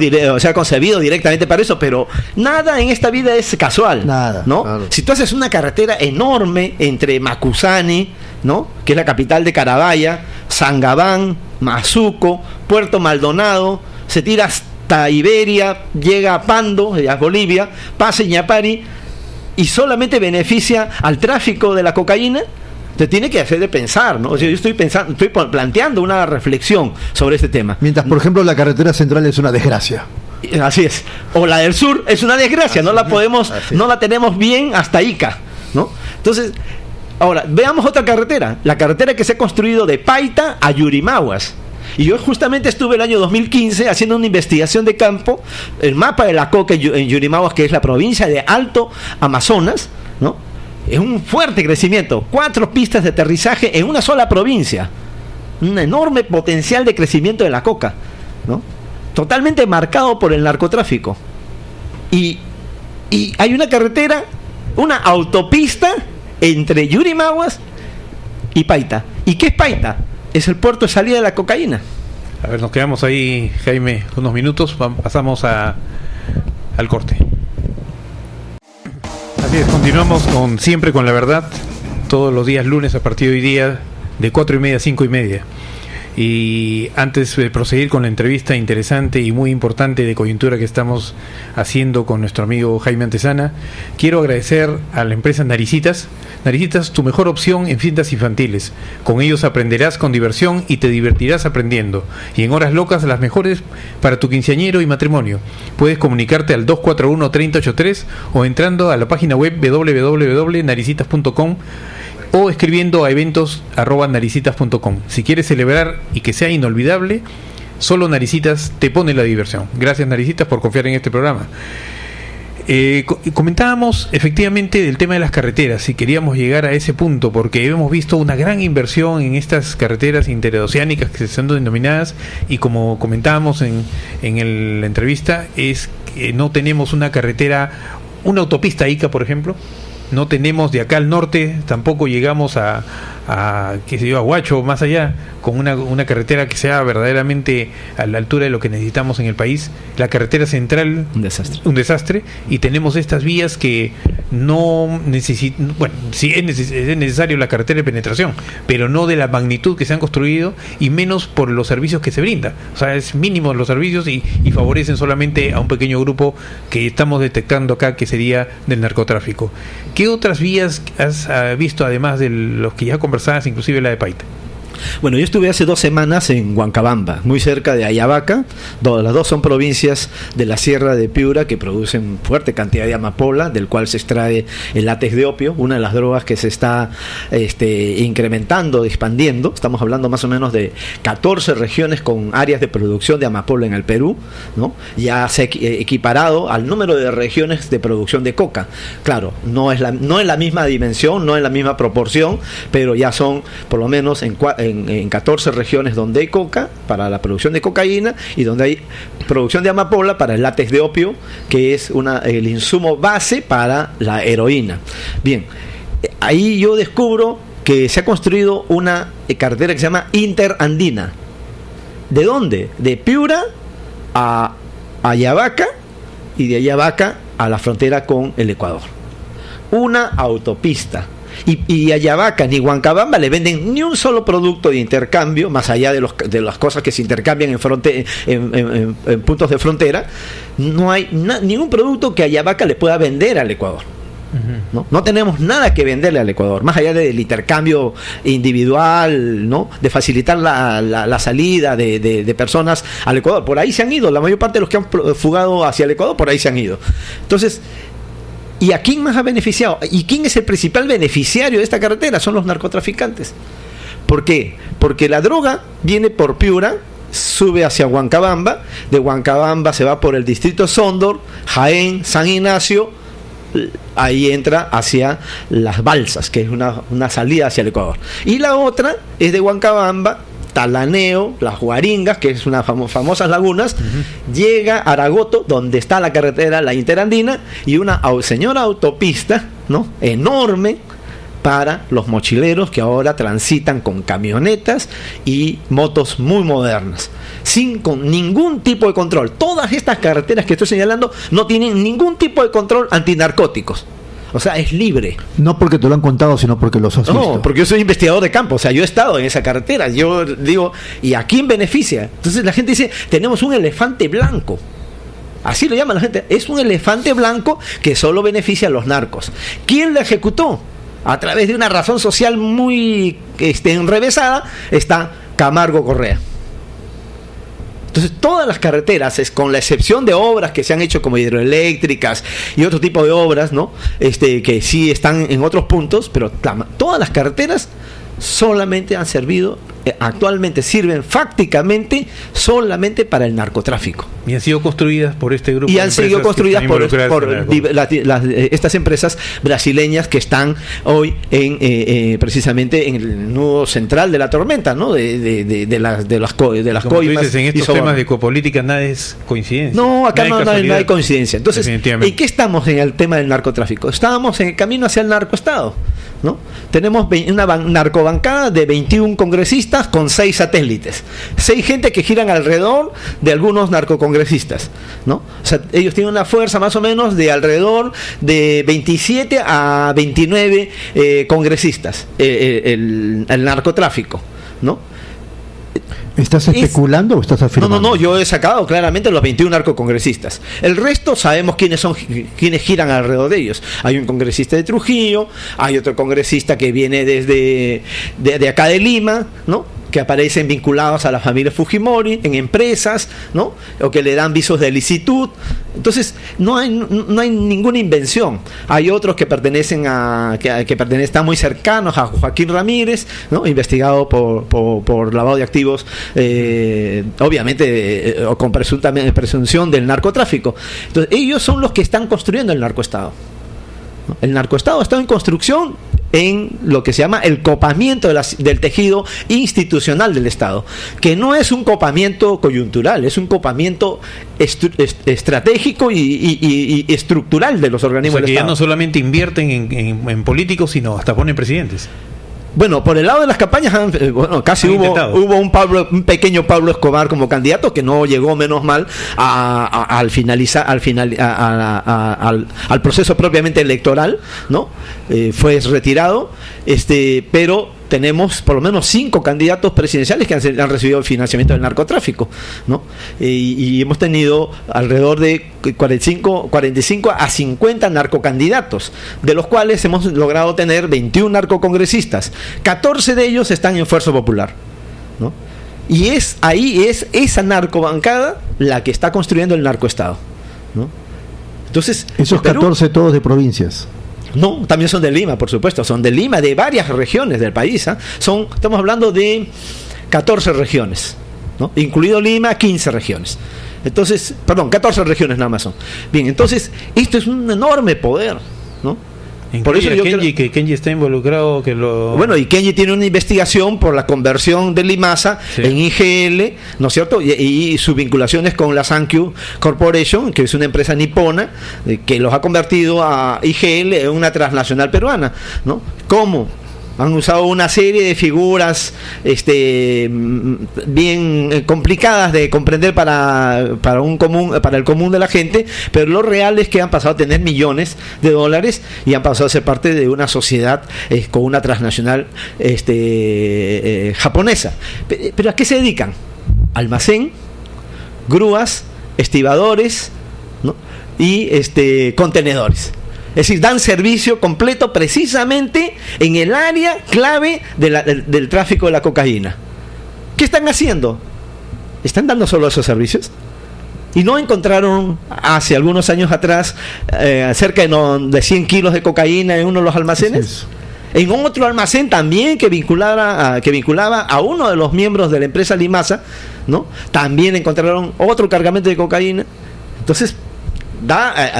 concebido directamente para eso, pero nada en esta vida es casual. Nada. ¿no? Claro. Si tú haces una carretera enorme entre Macusani, ¿no? Que es la capital de Carabaya, Sangabán, Mazuco, Puerto Maldonado, se tira hasta Iberia, llega a Pando, a Bolivia, pasa Iñapari y solamente beneficia al tráfico de la cocaína, te tiene que hacer de pensar, ¿no? O sea, yo estoy planteando una reflexión sobre este tema. Mientras, por ejemplo, la carretera central es una desgracia. Así es. O la del sur es una desgracia, no la tenemos bien hasta Ica, ¿no? Entonces, ahora, veamos otra carretera, la carretera que se ha construido de Paita a Yurimaguas. Y yo justamente estuve el año 2015 haciendo una investigación de campo, el mapa de la coca en Yurimaguas, que es la provincia de Alto Amazonas, ¿no? Es un fuerte crecimiento, 4 pistas de aterrizaje en una sola provincia, un enorme potencial de crecimiento de la coca, ¿no? Totalmente marcado por el narcotráfico. Y hay una carretera, una autopista entre Yurimaguas y Paita. ¿Y qué es Paita? Es el puerto de salida de la cocaína. A ver, nos quedamos ahí, Jaime, unos minutos, pasamos al corte. Así es, continuamos siempre con la verdad, todos los días lunes a partir de hoy día, de 4:30 a 5:30. Y antes de proseguir con la entrevista interesante y muy importante de coyuntura que estamos haciendo con nuestro amigo Jaime Antezana, quiero agradecer a la empresa Naricitas. Naricitas, tu mejor opción en fiestas infantiles. Con ellos aprenderás con diversión y te divertirás aprendiendo. Y en horas locas, las mejores para tu quinceañero y matrimonio. Puedes comunicarte al 241-3083 o entrando a la página web www.naricitas.com o escribiendo a eventos@naricitas.com. Si quieres celebrar y que sea inolvidable, solo Naricitas te pone la diversión. Gracias, Naricitas, por confiar en este programa. Comentábamos efectivamente del tema de las carreteras y queríamos llegar a ese punto porque hemos visto una gran inversión en estas carreteras interoceánicas que se están denominadas, y como comentábamos en la entrevista, es que no tenemos una carretera, una autopista Ica, por ejemplo. No tenemos de acá al norte, tampoco llegamos a Huacho, más allá, con una carretera que sea verdaderamente a la altura de lo que necesitamos en el país. La carretera central, un desastre, y tenemos estas vías que no necesitan, bueno, sí es necesario la carretera de penetración, pero no de la magnitud que se han construido, y menos por los servicios que se brinda. O sea, es mínimo los servicios y favorecen solamente a un pequeño grupo que estamos detectando acá, que sería del narcotráfico. ¿Qué otras vías has visto, además de los que ya conversabas, inclusive la de Paita? Bueno, yo estuve hace 2 semanas en Huancabamba, muy cerca de Ayabaca. Las dos son provincias de la Sierra de Piura que producen fuerte cantidad de amapola, del cual se extrae el látex de opio, una de las drogas que se está incrementando, expandiendo. Estamos hablando más o menos de 14 regiones con áreas de producción de amapola en el Perú, ¿no? Ya se ha equiparado al número de regiones de producción de coca. Claro, no es la misma dimensión, no es la misma proporción, pero ya son por lo menos en 14 regiones donde hay coca para la producción de cocaína y donde hay producción de amapola para el látex de opio, que es el insumo base para la heroína. Bien, ahí yo descubro que se ha construido una carretera que se llama Interandina. ¿De dónde? De Piura a Ayabaca y de Ayabaca a la frontera con el Ecuador. Una autopista. Y Ayabaca ni Huancabamba le venden ni un solo producto de intercambio, más allá de las cosas que se intercambian en puntos de frontera. No hay ningún producto que Ayabaca le pueda vender al Ecuador. No tenemos nada que venderle al Ecuador, más allá del intercambio individual, ¿no? De facilitar la salida de personas al Ecuador. Por ahí se han ido, la mayor parte de los que han fugado hacia el Ecuador, por ahí se han ido. Entonces, ¿y a quién más ha beneficiado? ¿Y quién es el principal beneficiario de esta carretera? Son los narcotraficantes. ¿Por qué? Porque la droga viene por Piura, sube hacia Huancabamba, de Huancabamba se va por el distrito Sondor, Jaén, San Ignacio, ahí entra hacia las Balsas, que es una salida hacia el Ecuador. Y la otra es de Huancabamba, Talaneo, las Huaringas, que es unas famosas lagunas, llega a Aragoto, donde está la carretera, la Interandina, y una señora autopista, ¿no?, enorme, para los mochileros que ahora transitan con camionetas y motos muy modernas, con ningún tipo de control. Todas estas carreteras que estoy señalando no tienen ningún tipo de control antinarcóticos. O sea, es libre. No porque te lo han contado, sino porque los has visto. No, porque yo soy investigador de campo. O sea, yo he estado en esa carretera. Yo digo, ¿y a quién beneficia? Entonces la gente dice, tenemos un elefante blanco. Así lo llama la gente. Es un elefante blanco que solo beneficia a los narcos. ¿Quién lo ejecutó? A través de una razón social muy enrevesada, está Camargo Correa. Entonces, todas las carreteras, con la excepción de obras que se han hecho como hidroeléctricas y otro tipo de obras, ¿no?, que sí están en otros puntos, pero todas las carreteras solamente han servido, actualmente sirven fácticamente solamente para el narcotráfico. Y han sido construidas por este grupo. Y han sido construidas por estas empresas brasileñas que están hoy precisamente en el nudo central de la tormenta, ¿no? De las coimas. En estos temas de ecopolítica nada es coincidencia. No, acá no hay coincidencia. Entonces, ¿en qué estamos en el tema del narcotráfico? Estábamos en el camino hacia el narcoestado, ¿no? Tenemos una narcobancada de 21 congresistas con 6 satélites, 6 gente que giran alrededor de algunos narcocongresistas, ¿no? O sea, ellos tienen una fuerza más o menos de alrededor de 27 a 29 congresistas, el narcotráfico, ¿no? ¿Estás especulando o estás afirmando? No, yo he sacado claramente los 21 narcocongresistas. El resto sabemos quiénes giran alrededor de ellos. Hay un congresista de Trujillo, hay otro congresista que viene de acá de Lima, ¿no?, que aparecen vinculados a la familia Fujimori en empresas, ¿no?, o que le dan visos de licitud. Entonces no hay ninguna invención. Hay otros que están muy cercanos a Joaquín Ramírez, ¿no?, investigado por lavado de activos, obviamente o con presunción del narcotráfico. Entonces ellos son los que están construyendo el narcoestado, ¿no? El narcoestado está en construcción en lo que se llama el copamiento del tejido institucional del Estado, que no es un copamiento coyuntural, es un copamiento estratégico y estructural de los organismos del Estado. Ya no solamente invierten en políticos, sino hasta ponen presidentes. Bueno, por el lado de las campañas, casi hubo un pequeño Pablo Escobar como candidato que no llegó, menos mal, al proceso propiamente electoral, ¿no? Fue retirado, pero tenemos por lo menos 5 candidatos presidenciales que han recibido el financiamiento del narcotráfico, ¿no? Y hemos tenido alrededor de 45 a 50 narcocandidatos, de los cuales hemos logrado tener 21 narcocongresistas. 14 de ellos están en Fuerza Popular. Y es esa narcobancada la que está construyendo el narcoestado, ¿no? Entonces, esos Perú, 14 todos de provincias. no, también son de Lima, por supuesto, son de Lima, de varias regiones del país, ¿eh? Estamos hablando de 14 regiones, ¿no? Incluido Lima, 15 regiones. Entonces, 14 regiones nada más son. Bien, entonces, esto es un enorme poder, ¿no? Por eso que Kenji está involucrado, Bueno, y Kenji tiene una investigación por la conversión de Limasa en IGL, ¿no es cierto? Y sus vinculaciones con la Sankyu Corporation, que es una empresa nipona, que los ha convertido a IGL en una transnacional peruana, ¿no? ¿Cómo? Han usado una serie de figuras bien complicadas de comprender para el común de la gente, pero lo real es que han pasado a tener millones de dólares y han pasado a ser parte de una sociedad con una transnacional japonesa. ¿Pero a qué se dedican? Almacén, grúas, estibadores, ¿no? Y contenedores. Es decir, dan servicio completo precisamente en el área clave del tráfico de la cocaína. ¿Qué están haciendo? ¿Están dando solo esos servicios? Y no encontraron hace algunos años atrás cerca de 100 kilos de cocaína en uno de los almacenes. En otro almacén también que vinculaba a uno de los miembros de la empresa Limasa, ¿no? También encontraron otro cargamento de cocaína. Entonces,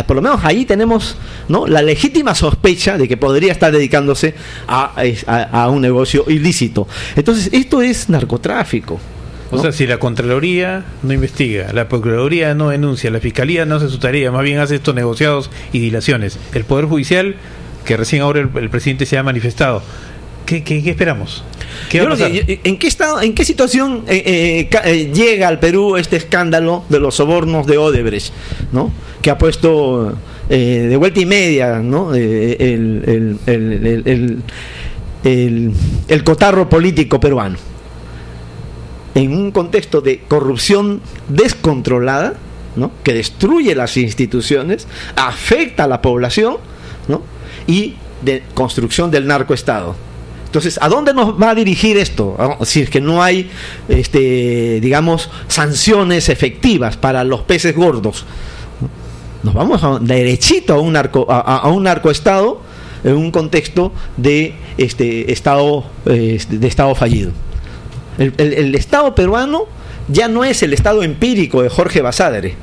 por lo menos ahí tenemos, ¿no?, la legítima sospecha de que podría estar dedicándose a un negocio ilícito. Entonces, esto es narcotráfico, ¿no? O sea, si la Contraloría no investiga, la Procuraduría no denuncia, la Fiscalía no hace su tarea, más bien hace estos negociados y dilaciones. El Poder Judicial, que recién ahora el presidente se ha manifestado, ¿qué esperamos? ¿Qué va a pasar? ¿En qué situación llega al Perú este escándalo de los sobornos de Odebrecht, ¿no?, que ha puesto de vuelta y media, ¿no?, el cotarro político peruano? En un contexto de corrupción descontrolada, ¿no?, que destruye las instituciones, afecta a la población, ¿no?, y de construcción del narcoestado. Entonces, ¿a dónde nos va a dirigir esto? Si es que no hay, digamos, sanciones efectivas para los peces gordos. Nos vamos derechito a un narcoestado en un contexto de estado fallido. El Estado peruano ya no es el Estado empírico de Jorge Basadre.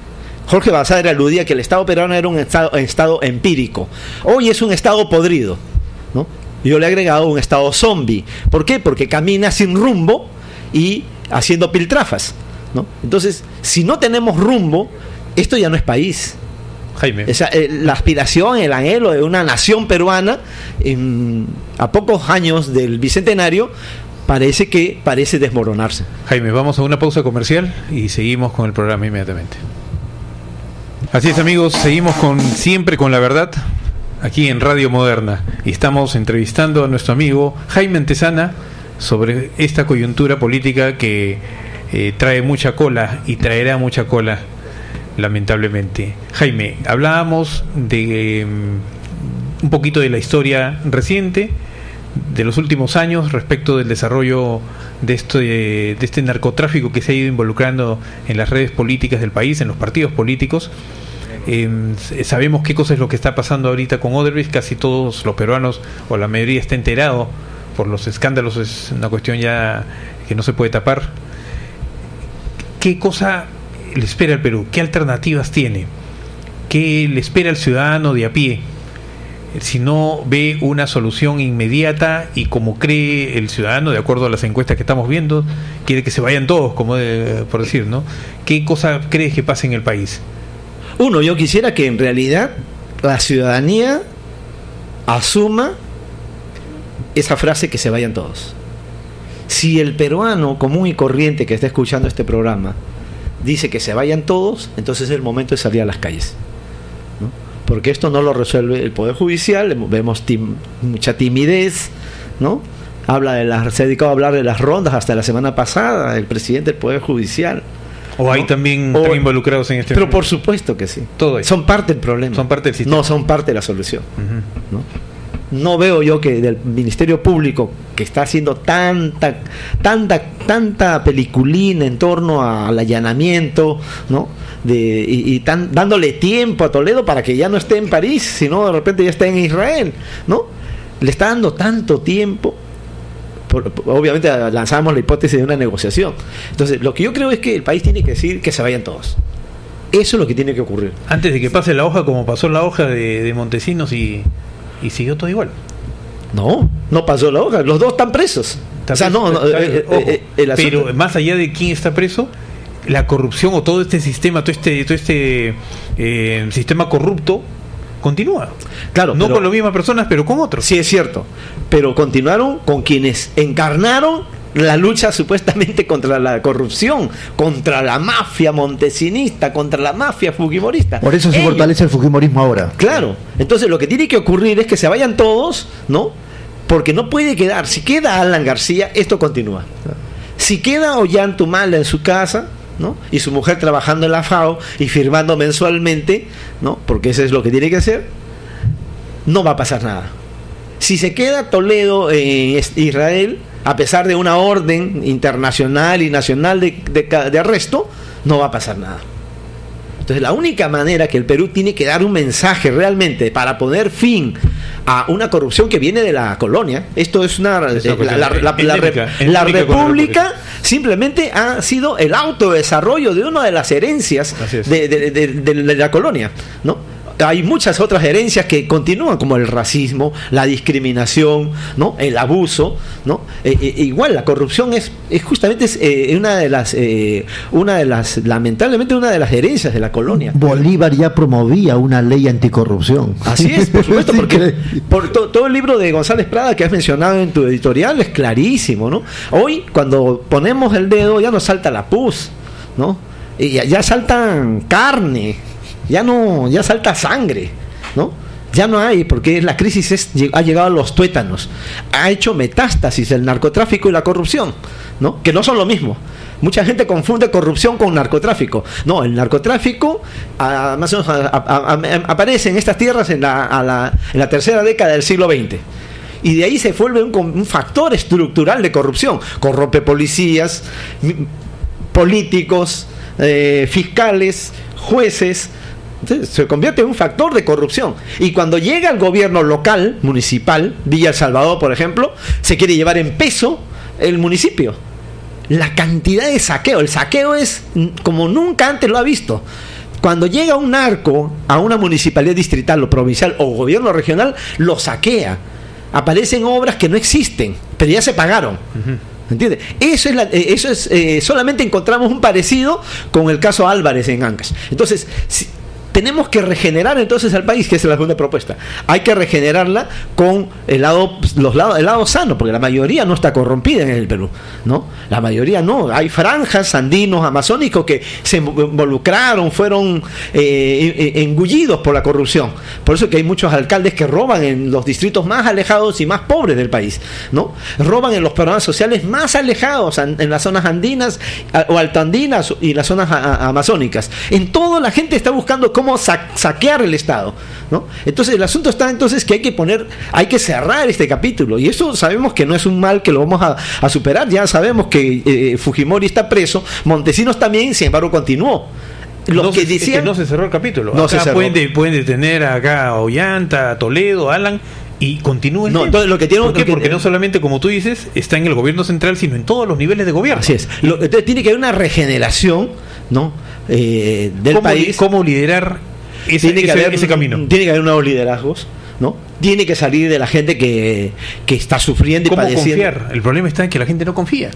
Jorge Basadre aludía que el Estado peruano era un estado empírico. Hoy es un Estado podrido, ¿no? Yo le he agregado un Estado zombie. ¿Por qué? Porque camina sin rumbo y haciendo piltrafas, ¿no? Entonces, si no tenemos rumbo, esto ya no es país. Jaime. La aspiración, el anhelo de una nación peruana, a pocos años del bicentenario, parece desmoronarse. Jaime, vamos a una pausa comercial y seguimos con el programa inmediatamente. Así es, amigos, seguimos siempre con la verdad aquí en Radio Moderna y estamos entrevistando a nuestro amigo Jaime Antezana sobre esta coyuntura política que trae mucha cola y traerá mucha cola, lamentablemente. Jaime, hablábamos de un poquito de la historia reciente de los últimos años respecto del desarrollo de este narcotráfico que se ha ido involucrando en las redes políticas del país, en los partidos políticos. Sabemos qué cosa es lo que está pasando ahorita con Odebrecht. Casi todos los peruanos, o la mayoría, está enterado por los escándalos. Es una cuestión ya que no se puede tapar. ¿Qué cosa le espera al Perú? ¿Qué alternativas tiene? ¿Qué le espera al ciudadano de a pie si no ve una solución inmediata y, como cree el ciudadano, de acuerdo a las encuestas que estamos viendo, quiere que se vayan todos, como por decir, ¿no? ¿Qué cosa crees que pasa en el país? Uno, yo quisiera que en realidad la ciudadanía asuma esa frase, que se vayan todos. Si el peruano común y corriente que está escuchando este programa dice que se vayan todos, entonces es el momento de salir a las calles, ¿no? Porque esto no lo resuelve el Poder Judicial. Vemos mucha timidez, ¿no? Se ha dedicado a hablar de las rondas hasta la semana pasada el presidente del Poder Judicial. ¿O hay también están involucrados en este Pero por supuesto que sí. Todo eso. Son parte del problema. Son parte del sistema. No son parte de la solución, ¿no? no veo yo que del Ministerio Público, que está haciendo tanta peliculina en torno al allanamiento, ¿no? Dándole tiempo a Toledo para que ya no esté en París, sino de repente ya está en Israel, ¿no? Le está dando tanto tiempo. Obviamente lanzamos la hipótesis de una negociación. Entonces, lo que yo creo es que el país tiene que decir que se vayan todos. Eso es lo que tiene que ocurrir. Antes de que pase la hoja, como pasó la hoja de Montesinos y siguió todo igual. No pasó la hoja. Los dos están presos. Pero más allá de quién está preso, la corrupción o todo este sistema, todo este sistema corrupto continúa. Claro, no con las mismas personas, pero con otros. Sí, es cierto. Pero continuaron con quienes encarnaron la lucha supuestamente contra la corrupción, contra la mafia montesinista, contra la mafia fujimorista. Por eso se fortalece el fujimorismo ahora. Claro. Entonces lo que tiene que ocurrir es que se vayan todos, ¿no? Porque no puede quedar. Si queda Alan García, esto continúa. Si queda Ollantumala en su casa, ¿no? Y su mujer trabajando en la FAO y firmando mensualmente, ¿no? Porque eso es lo que tiene que hacer, no va a pasar nada. Si se queda Toledo en Israel, a pesar de una orden internacional y nacional de arresto, no va a pasar nada. Entonces, la única manera que el Perú tiene que dar un mensaje realmente para poner fin a una corrupción que viene de la colonia, esto es la República simplemente ha sido el autodesarrollo de una de las herencias de la colonia, ¿no? Hay muchas otras herencias que continúan, como el racismo, la discriminación, ¿no? El abuso, ¿no? Igual la corrupción es justamente lamentablemente una de las herencias de la colonia. Bolívar ya promovía una ley anticorrupción. Así es, por supuesto, porque todo el libro de González Prada que has mencionado en tu editorial es clarísimo, ¿no? Hoy, cuando ponemos el dedo, ya nos salta la pus, ¿no? Y ya saltan carne. Ya salta sangre, ¿no? Ya no hay, porque la crisis ha llegado a los tuétanos. Ha hecho metástasis el narcotráfico y la corrupción, ¿no? Que no son lo mismo. Mucha gente confunde corrupción con narcotráfico. No, el narcotráfico más o menos aparece en estas tierras en la tercera década del siglo XX. Y de ahí se vuelve un factor estructural de corrupción. Corrompe policías, políticos, fiscales, jueces. Entonces, se convierte en un factor de corrupción. Y cuando llega el gobierno local, municipal, Villa El Salvador, por ejemplo, se quiere llevar en peso el municipio. La cantidad de saqueo, el saqueo es como nunca antes lo ha visto. Cuando llega un narco a una municipalidad distrital o provincial o gobierno regional, lo saquea. Aparecen obras que no existen, pero ya se pagaron. ¿Entiendes? Solamente encontramos un parecido con el caso Álvarez en Ancash. Entonces, tenemos que regenerar entonces al país, que es la segunda propuesta. Hay que regenerarla con el lado sano, porque la mayoría no está corrompida en el Perú, ¿no? La mayoría no. Hay franjas andinos, amazónicos que se involucraron, fueron engullidos por la corrupción. Por eso que hay muchos alcaldes que roban en los distritos más alejados y más pobres del país, ¿no? Roban en los programas sociales más alejados, en las zonas andinas o altoandinas y las zonas amazónicas. En todo la gente está buscando cómo saquear el Estado, ¿no? Entonces el asunto está entonces que hay que cerrar este capítulo, y eso sabemos que no es un mal que lo vamos a superar. Ya sabemos que Fujimori está preso, Montesinos también, sin embargo continuó. Es que no se cerró el capítulo. No se cerró. Pueden detener acá a Ollanta, a Toledo, a Alan, y continúen. No, entonces ¿Por qué? Porque no solamente, como tú dices, está en el gobierno central, sino en todos los niveles de gobierno. Así es. Entonces tiene que haber una regeneración, ¿no? Del país. ¿Cómo liderar ese camino? Tiene que haber nuevos liderazgos, ¿no? Tiene que salir de la gente que está sufriendo y padeciendo. ¿Cómo confiar? El problema está en que la gente no confía.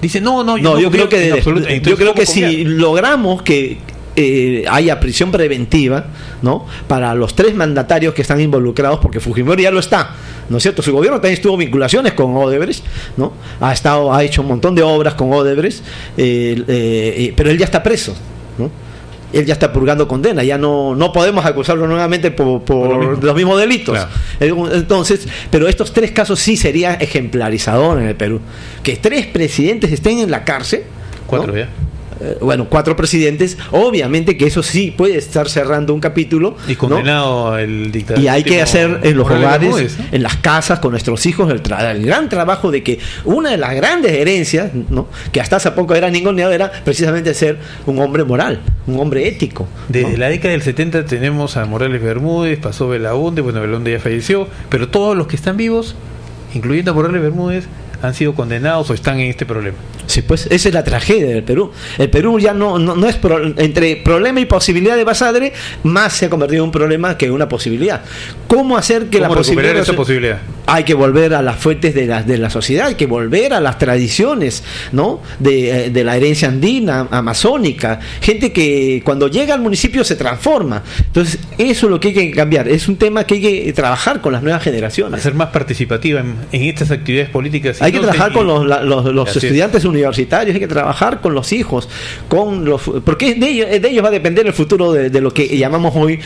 Dice, yo creo que si logramos que haya prisión preventiva, ¿no? Para los 3 mandatarios que están involucrados, porque Fujimori ya lo está, ¿no es cierto? Su gobierno también tuvo vinculaciones con Odebrecht, ¿no? Ha hecho un montón de obras con Odebrecht, pero él ya está preso, ¿no? Él ya está purgando condena, ya no podemos acusarlo nuevamente por los mismos delitos. Claro. Entonces, pero estos 3 casos sí sería ejemplarizador en el Perú. Que 3 presidentes estén en la cárcel. 4 ya. bueno, 4 presidentes, obviamente que eso sí puede estar cerrando un capítulo. Y condenado el dictador. Y hay que hacer en los hogares, Bermúdez, ¿no? en las casas, con nuestros hijos, el gran trabajo de que una de las grandes herencias, ¿no?, que hasta hace poco era ninguneado, era precisamente ser un hombre moral, un hombre ético, ¿no? Desde la década del 70 tenemos a Morales Bermúdez, pasó Belaunde, bueno, Belaunde ya falleció, pero todos los que están vivos, incluyendo a Morales Bermúdez, han sido condenados o están en este problema. Sí, pues esa es la tragedia del Perú. El Perú ya no es entre problema y posibilidad de Basadre, más se ha convertido en un problema que una posibilidad. ¿Cómo hacer que ¿Cómo la posibilidad? recuperar esa posibilidad? Hay que volver a las fuentes de la sociedad, hay que volver a las tradiciones, ¿no?, de la herencia andina, amazónica. Gente que cuando llega al municipio se transforma. Entonces, eso es lo que hay que cambiar. Es un tema que hay que trabajar con las nuevas generaciones. Ser más participativa en estas actividades políticas. Hay que trabajar con los estudiantes universitarios, hay que trabajar con los hijos, porque de ellos va a depender el futuro de lo que llamamos hoy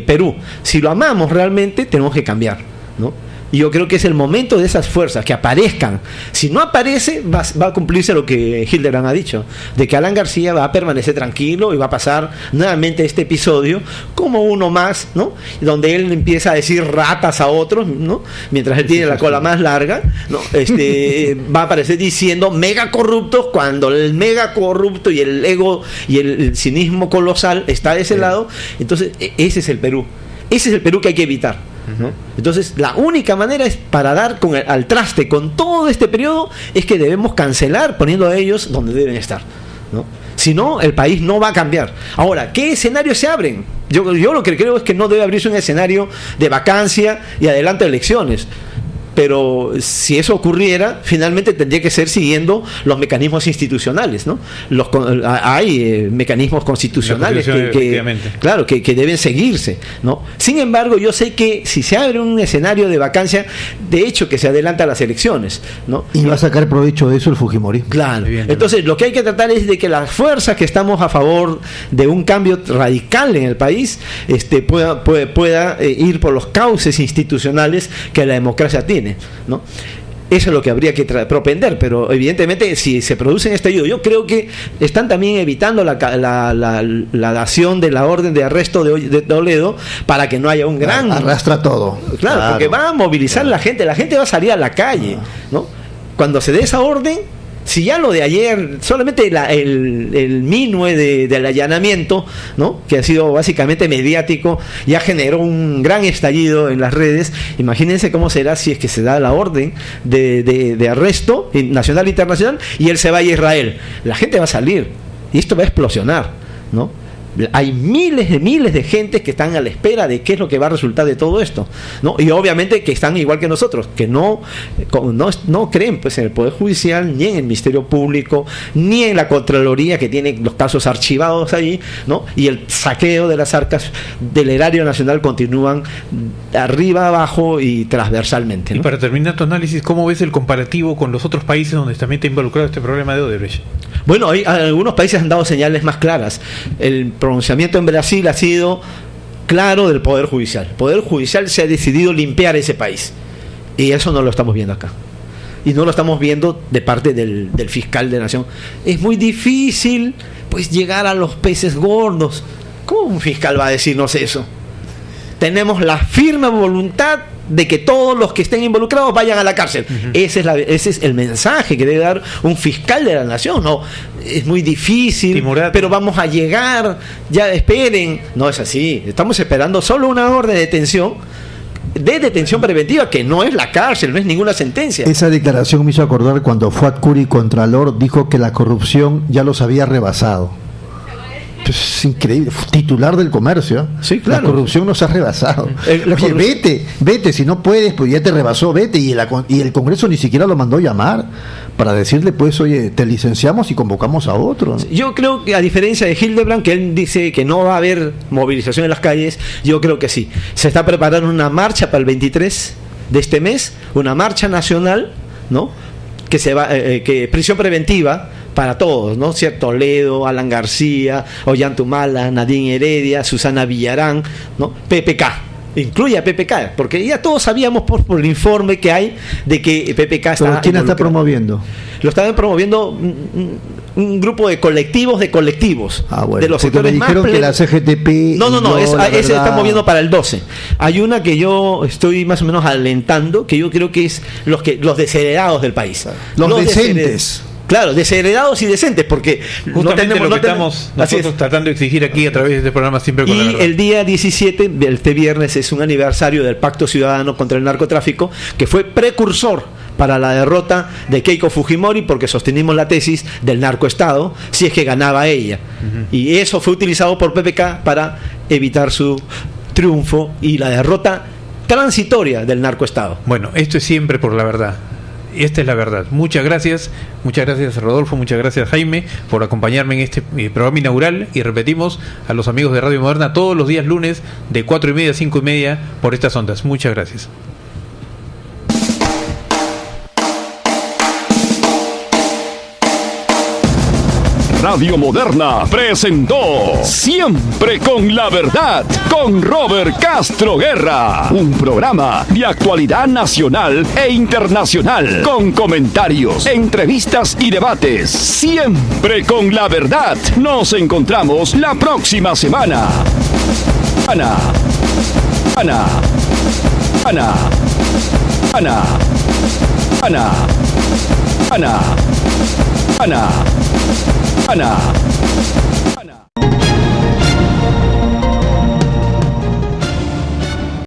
Perú. Si lo amamos realmente, tenemos que cambiar, ¿no? Y yo creo que es el momento de esas fuerzas que aparezcan. Si no aparece, va a cumplirse lo que Hildebrand ha dicho, de que Alan García va a permanecer tranquilo y va a pasar nuevamente este episodio como uno más, ¿no?, donde él empieza a decir ratas a otros, ¿no?, mientras él tiene la cola más larga, ¿no? Va a aparecer diciendo mega corruptos, cuando el mega corrupto y el ego y el cinismo colosal está de ese lado. Entonces, ese es el Perú. Ese es el Perú que hay que evitar, ¿no? Entonces, la única manera es para dar al traste con todo este periodo, es que debemos cancelar poniendo a ellos donde deben estar, ¿no? Si no, el país no va a cambiar. Ahora, ¿qué escenarios se abren? Yo lo que creo es que no debe abrirse un escenario de vacancia y adelanto de elecciones. Pero si eso ocurriera, finalmente tendría que ser siguiendo los mecanismos institucionales, ¿no? Hay mecanismos constitucionales que deben seguirse, ¿no? Sin embargo, yo sé que si se abre un escenario de vacancia, de hecho que se adelanta a las elecciones, ¿no? Y va a sacar provecho de eso el Fujimorismo. Claro. Entonces, lo que hay que tratar es de que las fuerzas que estamos a favor de un cambio radical en el país pueda ir por los cauces institucionales que la democracia tiene, ¿no? Eso es lo que habría que propender, pero evidentemente si se produce estallido, yo creo que están también evitando la dación de la orden de arresto de Toledo para que no haya un gran... Arrastra todo. Claro, porque va a movilizar la gente va a salir a la calle, ¿no? Cuando se dé esa orden, si ya lo de ayer, solamente el minue del allanamiento, ¿no?, que ha sido básicamente mediático, ya generó un gran estallido en las redes. Imagínense cómo será si es que se da la orden de arresto nacional e internacional y él se va a Israel. La gente va a salir y esto va a explosionar, ¿no? Hay miles de gente que están a la espera de qué es lo que va a resultar de todo esto, ¿no? Y obviamente que están igual que nosotros, que no creen pues en el Poder Judicial, ni en el Ministerio Público, ni en la Contraloría, que tiene los casos archivados ahí, ¿no? Y el saqueo de las arcas del erario nacional continúan arriba, abajo y transversalmente, ¿no? Y para terminar tu análisis, ¿cómo ves el comparativo con los otros países donde también está involucrado este problema de Odebrecht? Bueno, algunos países han dado señales más claras. El pronunciamiento en Brasil ha sido claro del Poder Judicial. El Poder Judicial se ha decidido limpiar ese país. Y eso no lo estamos viendo acá. Y no lo estamos viendo de parte del fiscal de Nación. Es muy difícil pues llegar a los peces gordos. ¿Cómo un fiscal va a decirnos eso? Tenemos la firme voluntad de que todos los que estén involucrados vayan a la cárcel. Uh-huh. Ese es el mensaje que debe dar un fiscal de la nación. No, es muy difícil, Timorata, pero vamos a llegar, ya esperen. No es así, estamos esperando solo una orden de detención preventiva, que no es la cárcel, no es ninguna sentencia. Esa declaración me hizo acordar cuando Fuad Curi, Contralor, dijo que la corrupción ya los había rebasado. Es increíble, titular del comercio. Sí, claro. La corrupción nos ha rebasado. Oye, vete, si no puedes, pues ya te rebasó, vete. Y el Congreso ni siquiera lo mandó llamar para decirle, pues, oye, te licenciamos y convocamos a otro, ¿no? Yo creo que, a diferencia de Hildebrand, que él dice que no va a haber movilización en las calles, yo creo que sí. Se está preparando una marcha para el 23 de este mes, una marcha nacional, ¿no? Que se va, que prisión preventiva para todos, ¿no? Toledo, Alan García, Ollantumala, Nadine Heredia, Susana Villarán, ¿no? PPK, incluye a PPK, porque ya todos sabíamos por el informe que hay de que PPK está... ¿Quién está promoviendo? Lo estaban promoviendo un grupo de colectivos Bueno, de los porque sectores me más dijeron que la CGTP... No, ese se está moviendo para el 12. Hay una que yo estoy más o menos alentando, que yo creo que es los desheredados del país. Los decentes. Claro, desheredados y decentes, porque justamente lo que estamos nosotros tratando de exigir aquí a través de este programa Siempre con la Verdad. Y el día 17, este viernes, es un aniversario del Pacto Ciudadano contra el Narcotráfico, que fue precursor para la derrota de Keiko Fujimori, porque sostenimos la tesis del narcoestado si es que ganaba ella. Y eso fue utilizado por PPK para evitar su triunfo y la derrota transitoria del narcoestado. Bueno, esto es Siempre por la Verdad. Esta es la verdad. Muchas gracias Rodolfo, muchas gracias Jaime por acompañarme en este programa inaugural, y repetimos a los amigos de Radio Moderna todos los días lunes de 4:30 a 5:30 por estas ondas. Muchas gracias. Radio Moderna presentó Siempre con la Verdad con Robert Castro Guerra, un programa de actualidad nacional e internacional con comentarios, entrevistas y debates. Siempre con la Verdad. Nos encontramos la próxima semana. Ana. Ana.